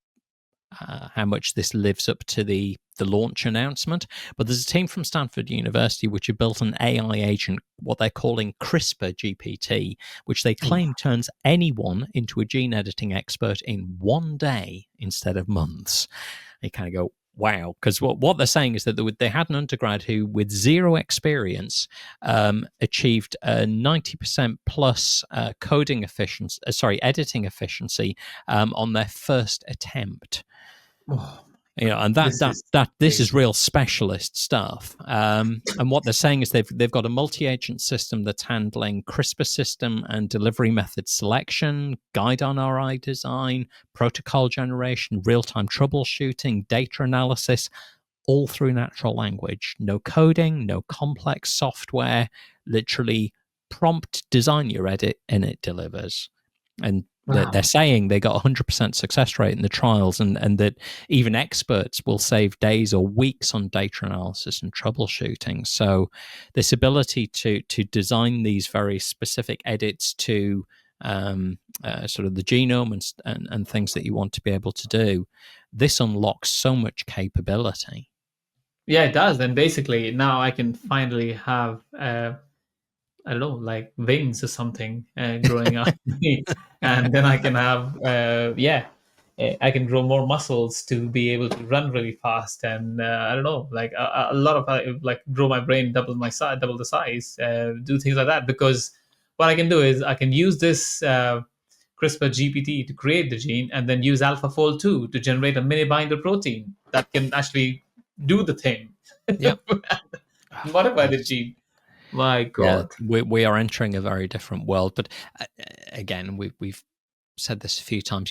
how much this lives up to the launch announcement. But there's a team from Stanford University which have built an AI agent, what they're calling CRISPR-GPT, which they claim turns anyone into a gene editing expert in one day instead of months. You kind of go, wow, because what they're saying is that they had an undergrad who, with zero experience, achieved a 90% plus editing efficiency on their first attempt. And this is real specialist stuff. And what they're saying is they've got a multi-agent system that's handling CRISPR system and delivery method selection, guide on RI design, protocol generation, real-time troubleshooting, data analysis, all through natural language. No coding, no complex software, literally prompt design your edit and it delivers. And they're saying they got 100% success rate in the trials, and that even experts will save days or weeks on data analysis and troubleshooting. So this ability to design these very specific edits to sort of the genome and things that you want to be able to do, this unlocks so much capability. Yeah, it does. And basically now I can finally have I don't know, like wings or something growing up. And then I can have, I can grow more muscles to be able to run really fast. And I don't know, like a lot of, like grow my brain, double the size, do things like that. Because what I can do is I can use this CRISPR-GPT to create the gene, and then use AlphaFold 2 to generate a mini binder protein that can actually do the thing. Yeah. Modify the gene. My Yeah, God. we are entering a very different world. But again, we've said this a few times.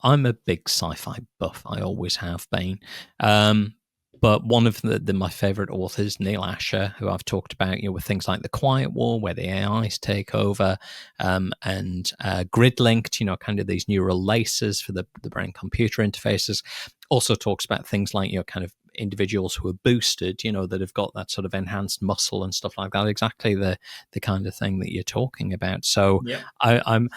I'm a big sci-fi buff. I always have been. But one of my favorite authors, Neil Asher, who I've talked about, with things like The Quiet War, where the AIs take over, and grid linked, kind of these neural laces for the brain-computer interfaces. Also talks about things like, kind of individuals who are boosted, that have got that sort of enhanced muscle and stuff like that. Exactly the kind of thing that you're talking about. So Yeah. I'm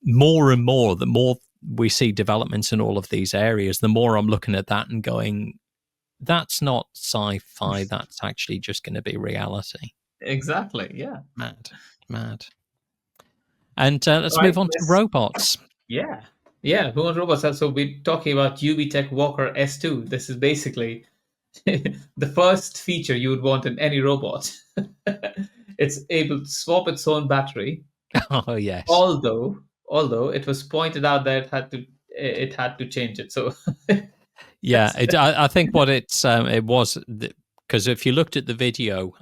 more and more, the more we see developments in all of these areas, the more I'm looking at that and going, that's not sci-fi, that's actually just going to be reality. Exactly. Yeah. Mad. And let's move on to robots. Yeah. Who on robots? So we're talking about UB Tech Walker S2. This is basically the first feature you would want in any robot. It's able to swap its own battery. Oh yes. Although it was pointed out that it had to change it. So yeah, I think what it was, because if you looked at the video,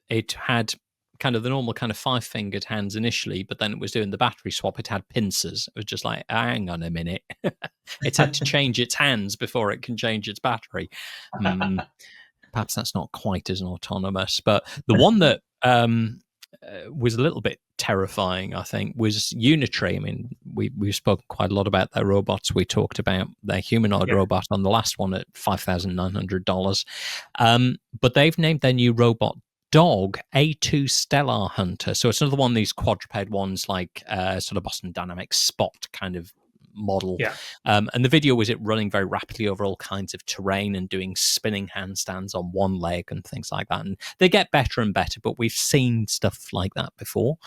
it had kind of the normal kind of 5-fingered hands initially, but then it was doing the battery swap. It had pincers. It was just like, hang on a minute. It's had to change its hands before it can change its battery. Perhaps that's not quite as autonomous, but the one that was a little bit terrifying, I think, was Genie-3. I mean, we've spoken quite a lot about their robots. We talked about their humanoid robot on the last one at $5,900. But they've named their new robot dog A2 Stellar Hunter. So it's another one of these quadruped ones, like sort of Boston Dynamics Spot kind of model. Yeah. And the video was it running very rapidly over all kinds of terrain and doing spinning handstands on one leg and things like that. And they get better and better, but we've seen stuff like that before.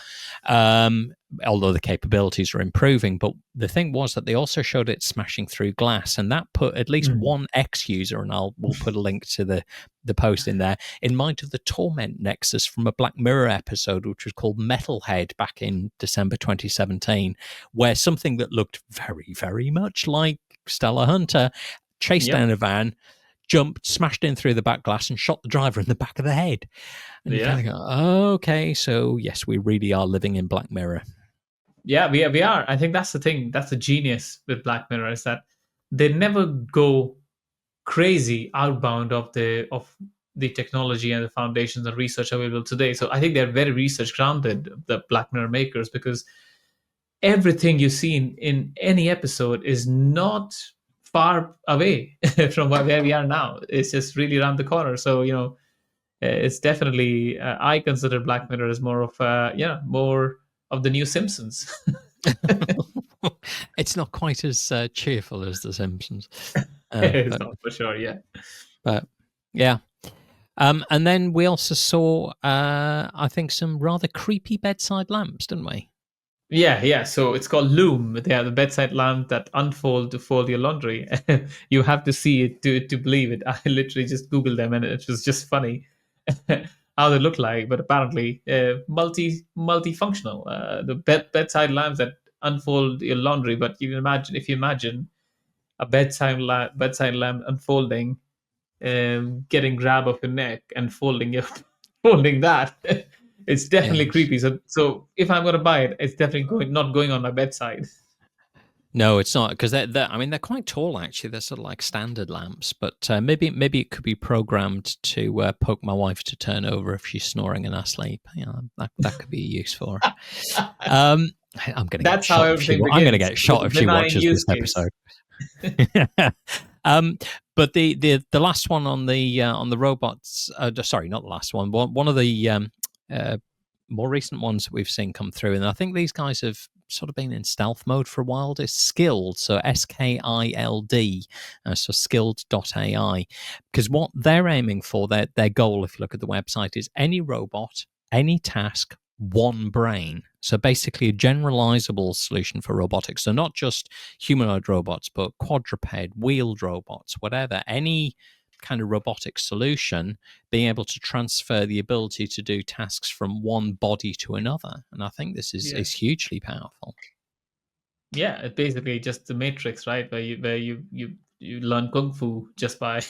Although the capabilities are improving. But the thing was that they also showed it smashing through glass, and that put at least one ex-user, and we'll put a link to the post in there, in mind of the Torment Nexus from a Black Mirror episode, which was called Metalhead back in December 2017, where something that looked very, very much like Stellar Hunter chased down a van, jumped, smashed in through the back glass, and shot the driver in the back of the head. And you kind of go, okay, so yes, we really are living in Black Mirror. Yeah, we are. I think that's the thing. That's the genius with Black Mirror, is that they never go crazy outbound of the technology and the foundations and research available today. So I think they're very research grounded, the Black Mirror makers, because everything you see in any episode is not far away from where we are now. It's just really around the corner. So it's definitely I consider Black Mirror as more of the new Simpsons. It's not quite as cheerful as The Simpsons. It's not for sure, yeah. But yeah. And then we also saw, I think, some rather creepy bedside lamps, didn't we? Yeah. So it's called Loom. They are the bedside lamp that unfold to fold your laundry. You have to see it to believe it. I literally just Googled them, and it was just funny how they look like. But apparently, multifunctional. The bedside lamps that unfold your laundry. But if you imagine a bedside lamp unfolding, getting grab of your neck and folding that. It's definitely creepy. So if I'm going to buy it, it's definitely not going on my bedside. No, it's not, because they're quite tall actually. They're sort of like standard lamps, but maybe it could be programmed to poke my wife to turn over if she's snoring and asleep. That could be use for her. I'm going to get shot. I'm going to get shot if she watches this episode. But the last one on the robots, sorry, not the last one. One of the more recent ones that we've seen come through, and I think these guys have sort of been in stealth mode for a while, is Skilled, so Skild, so Skilled.ai, because what they're aiming for, their goal, if you look at the website, is any robot, any task, one brain. So basically a generalizable solution for robotics. So not just humanoid robots, but quadruped, wheeled robots, whatever, any kind of robotic solution being able to transfer the ability to do tasks from one body to another. And I think this is hugely powerful. Yeah, it's basically just the Matrix, right? Where you learn kung fu just by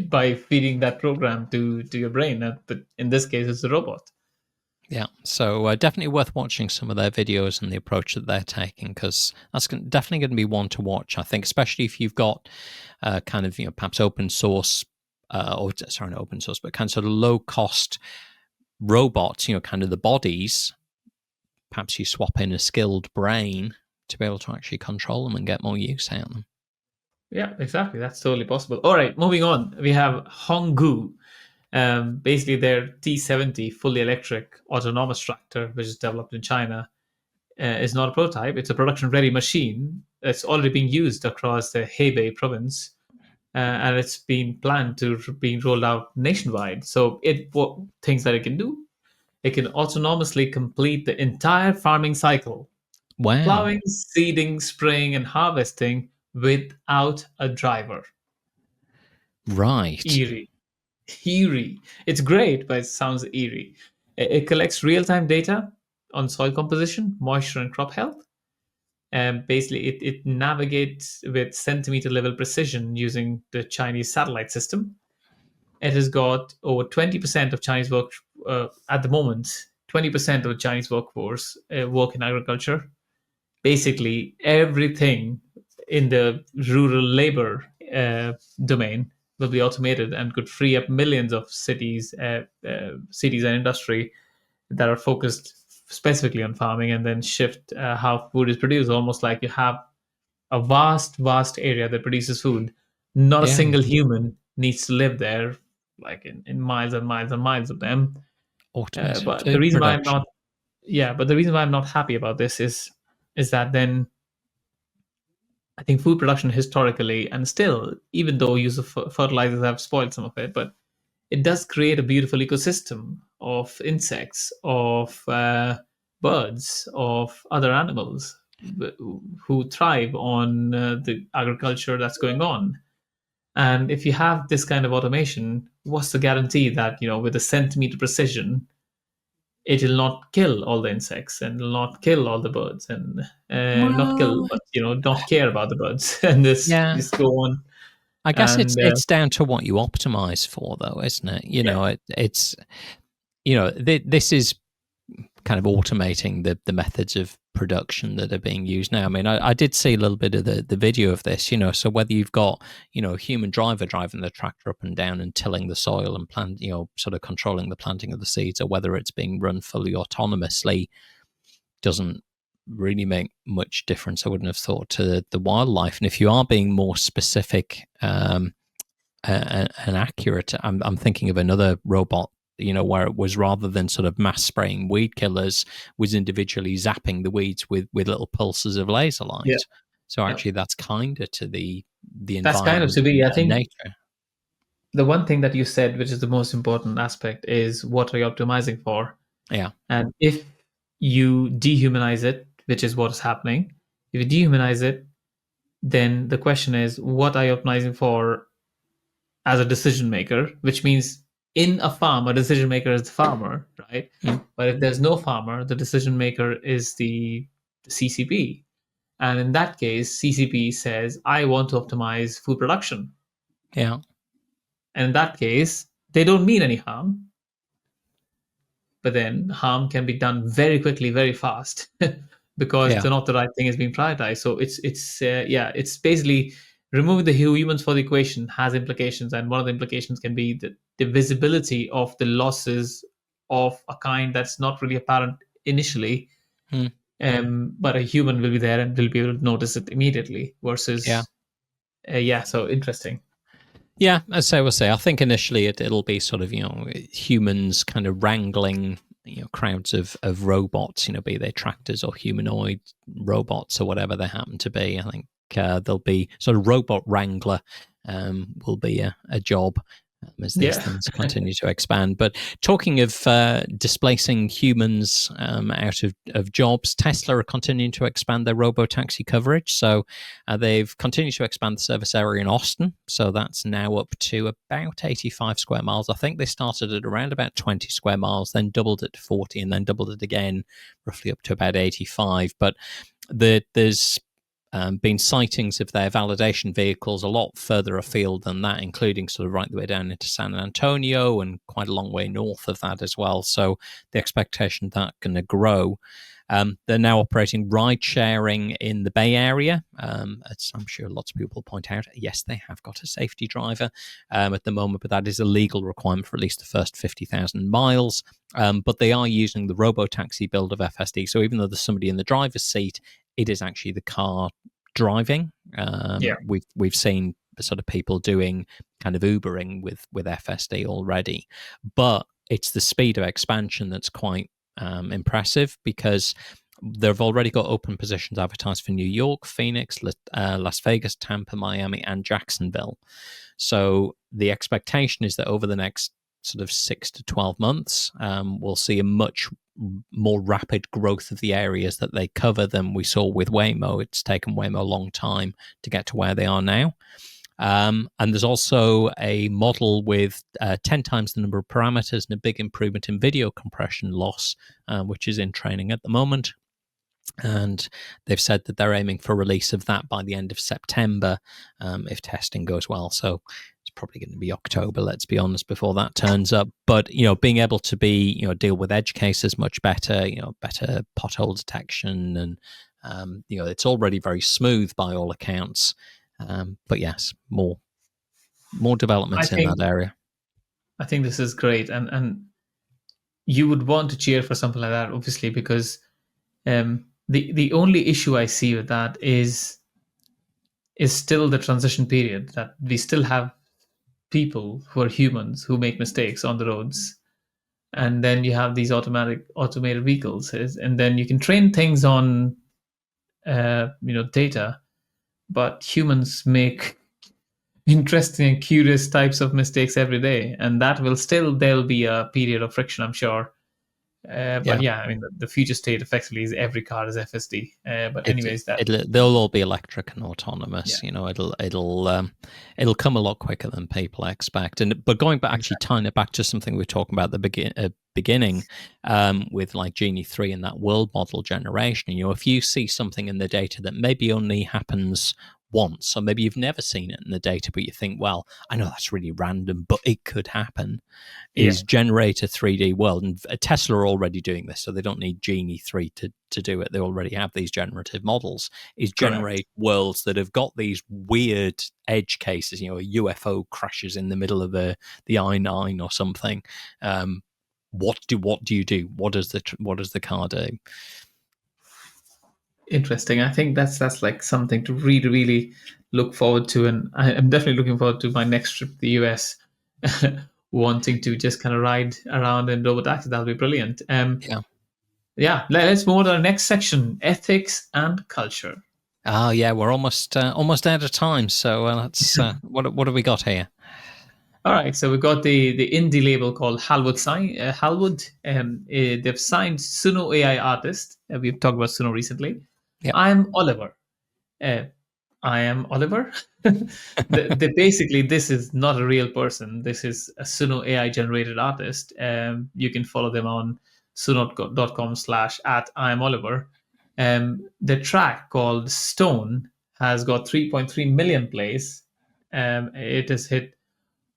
by feeding that program to your brain. But in this case, it's a robot. Yeah, so definitely worth watching some of their videos and the approach that they're taking, because that's definitely going to be one to watch, I think, especially if you've got kind of, perhaps open source, or sorry, not open source, but kind of sort of low cost robots, kind of the bodies. Perhaps you swap in a skilled brain to be able to actually control them and get more use out of them. Yeah, exactly. That's totally possible. All right, moving on. We have Honggu. Basically, their T70 fully electric autonomous tractor, which is developed in China, is not a prototype. It's a production-ready machine. It's already being used across the Hebei province, and it's been planned to be rolled out nationwide. So, what things that it can do? It can autonomously complete the entire farming cycle: Wow. plowing, seeding, spraying, and harvesting without a driver. Right. Eerie. It's great, but it sounds eerie. It collects real-time data on soil composition, moisture, and crop health. And basically, it navigates with centimeter-level precision using the Chinese satellite system. It has got over 20% of Chinese work at the moment. 20% of the Chinese workforce work in agriculture. Basically, everything in the rural labor domain will be automated and could free up millions of cities and industry that are focused specifically on farming, and then shift how food is produced. Almost like you have a vast area that produces food. Not a single human needs to live there, like in miles and miles and miles of them. Automated But the food reason why I'm production. not, yeah, but the reason why I'm not happy about this is that then I think food production historically and still, even though use of fertilizers have spoiled some of it, but it does create a beautiful ecosystem of insects, of birds, of other animals who thrive on the agriculture that's going on. And if you have this kind of automation, what's the guarantee that, with a centimeter precision, it will not kill all the insects and will not kill all the birds and not kill, Well, but not care about the birds and yeah. just go on. I guess And it's down to what you optimize for, though, isn't it? It's this is kind of automating the methods of production that are being used now. I mean, I did see a little bit of the video of this. So whether you've got a human driver driving the tractor up and down and tilling the soil and plant, sort of controlling the planting of the seeds, or whether it's being run fully autonomously, doesn't really make much difference, I wouldn't have thought, to the wildlife. And if you are being more specific and accurate, I'm thinking of another robot, where it was, rather than sort of mass spraying weed killers, was individually zapping the weeds with little pulses of laser light. Yeah. So actually that's kinder to the that's kind of environment to be, I and think, nature. the one thing that you said, which is the most important aspect, is what are you optimizing for? Yeah. And if you dehumanize it, which is what is happening, if you dehumanize it, then the question is, what are you optimizing for as a decision maker? Which means in a farm, a decision maker is the farmer, right? But if there's no farmer, the decision maker is the CCP. And in that case, CCP says, I want to optimize food production. Yeah. And in that case, they don't mean any harm. But then harm can be done very quickly, very fast, because not the right thing is being prioritized. So it's basically removing the humans for the equation has implications, and one of the implications can be the visibility of the losses of a kind that's not really apparent initially. But a human will be there and will be able to notice it immediately. Versus, so interesting. Yeah, as I will say, I think initially it'll be sort of, humans kind of wrangling, crowds of robots, be they tractors or humanoid robots or whatever they happen to be. I think there'll be sort of robot wrangler will be a job. as these things continue to expand. But talking of displacing humans out of jobs, Tesla are continuing to expand their robo-taxi coverage. So they've continued to expand the service area in Austin. So that's now up to about 85 square miles. I think they started at around about 20 square miles, then doubled it to 40, and then doubled it again, roughly up to about 85. But there's been sightings of their validation vehicles a lot further afield than that, including sort of right the way down into San Antonio and quite a long way north of that as well. So the expectation that's going to grow. They're now operating ride sharing in the Bay Area. As I'm sure lots of people point out, yes, they have got a safety driver at the moment, but that is a legal requirement for at least the first 50,000 miles. But they are using the robo-taxi build of FSD. So even though there's somebody in the driver's seat, it is actually the car driving. We've seen sort of people doing kind of Ubering with FSD already, but it's the speed of expansion that's quite impressive, because they've already got open positions advertised for New York, Phoenix, Las Vegas, Tampa, Miami, and Jacksonville. So the expectation is that over the next sort of 6 to 12 months, we'll see a much more rapid growth of the areas that they cover than we saw with Waymo. It's taken Waymo a long time to get to where they are now. And there's also a model with 10 times the number of parameters and a big improvement in video compression loss, which is in training at the moment. And they've said that they're aiming for release of that by the end of September, if testing goes well. So it's probably going to be October, let's be honest, before that turns up. But, being able to deal with edge cases much better, better pothole detection, and, it's already very smooth by all accounts. But yes, more developments in that area. I think this is great. And you would want to cheer for something like that, obviously, because the only issue I see with that is still the transition period, that we still have people who are humans who make mistakes on the roads, and then you have these automated vehicles, and then you can train things on data, but humans make interesting and curious types of mistakes every day, and that there'll be a period of friction, I'm sure. But I mean, the future state effectively is every car is FSD. But anyways, they'll all be electric and autonomous. It'll come a lot quicker than people expect. But going back, actually tying it back to something we were talking about at the beginning, with like Genie-3 and that world model generation. If you see something in the data that maybe only happens once, or maybe you've never seen it in the data, but you think, well, I know that's really random, but it could happen, is generate a 3D world. And Tesla are already doing this, so they don't need Genie-3 to do it. They already have these generative models, is generate worlds that have got these weird edge cases, a UFO crashes in the middle of the I-9 or something. What do you do? What does the car do? Interesting. I think that's like something to really, really look forward to, and I'm definitely looking forward to my next trip to the US, wanting to just kind of ride around in robotaxi. That'll be brilliant. Let's move on to our next section: ethics and culture. Oh yeah, we're almost out of time. So let's what have we got here? All right, so we've got the indie label called Halwood. They've signed Suno AI artist. We've talked about Suno recently. Yep. I am Oliver. They basically, this is not a real person. This is a Suno AI generated artist. You can follow them on suno.com/@IamOliver. The track called Stone has got 3.3 million plays. It has hit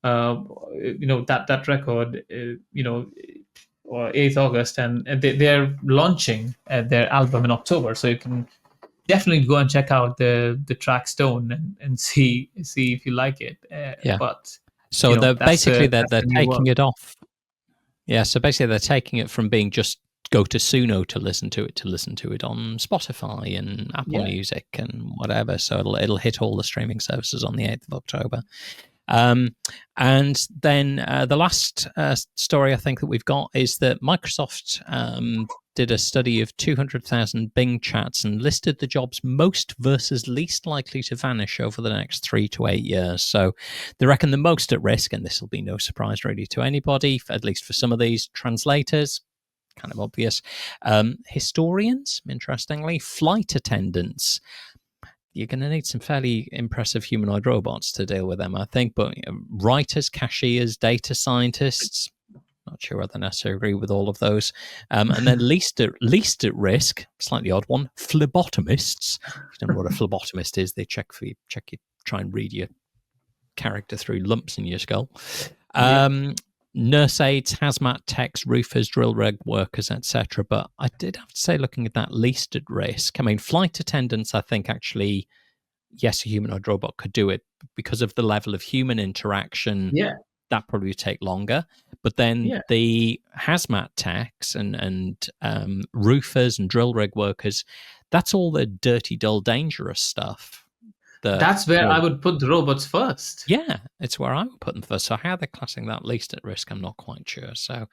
that record, or 8th August, and they're launching their album in October. So you can definitely go and check out the track Stone and see if you like it. But so they're taking it off. Yeah, so basically they're taking it from being just go to Suno to listen to it on Spotify and Apple Music and whatever. So it'll hit all the streaming services on the 8th of October. And then the last story I think that we've got is that Microsoft did a study of 200,000 Bing chats and listed the jobs most versus least likely to vanish over the next 3 to 8 years. So they reckon the most at risk, and this will be no surprise really to anybody, at least for some of these, translators, kind of obvious, historians, interestingly, flight attendants. You're going to need some fairly impressive humanoid robots to deal with them, I think, but writers, cashiers, data scientists, not sure whether I necessarily agree with all of those. And then least at risk, slightly odd one, phlebotomists. If you don't know what a phlebotomist is, they check you, try and read your character through lumps in your skull. Nurse aides, hazmat techs, roofers, drill rig workers, etc. But I did have to say, looking at that least at risk, I mean, flight attendants, I think actually, yes, a humanoid robot could do it because of the level of human interaction. Yeah. That probably would take longer. But then the hazmat techs and roofers and drill rig workers, that's all the dirty, dull, dangerous stuff. That's where I would put the robots first. Yeah, it's where I would put them first. So how they're classing that least at risk, I'm not quite sure. So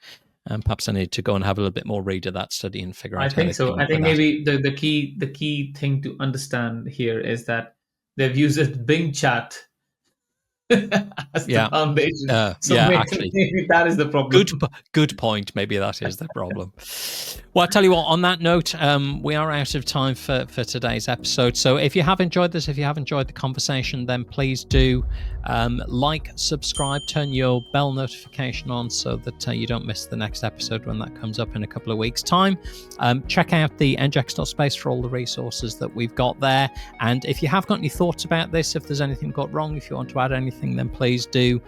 perhaps I need to go and have a little bit more read of that study and figure out. I think so. I think maybe the key thing to understand here is that they've used Bing Chat as the foundation. Actually, maybe that is the problem. Good point. Maybe that is the problem. Well, I'll tell you what, on that note, we are out of time for today's episode. So if you have enjoyed this, if you have enjoyed the conversation, then please do like, subscribe, turn your bell notification on so that you don't miss the next episode when that comes up in a couple of weeks' time. Check out the ngex.space for all the resources that we've got there. And if you have got any thoughts about this, if there's anything got wrong, if you want to add anything, then please do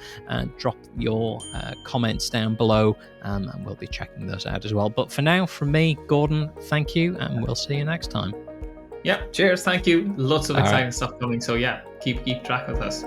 drop your comments down below, and we'll be checking those out as well. But for now, from me, Gordon, thank you, and we'll see you next time. Yeah, cheers, thank you. Lots of exciting stuff coming, so yeah, keep track of us.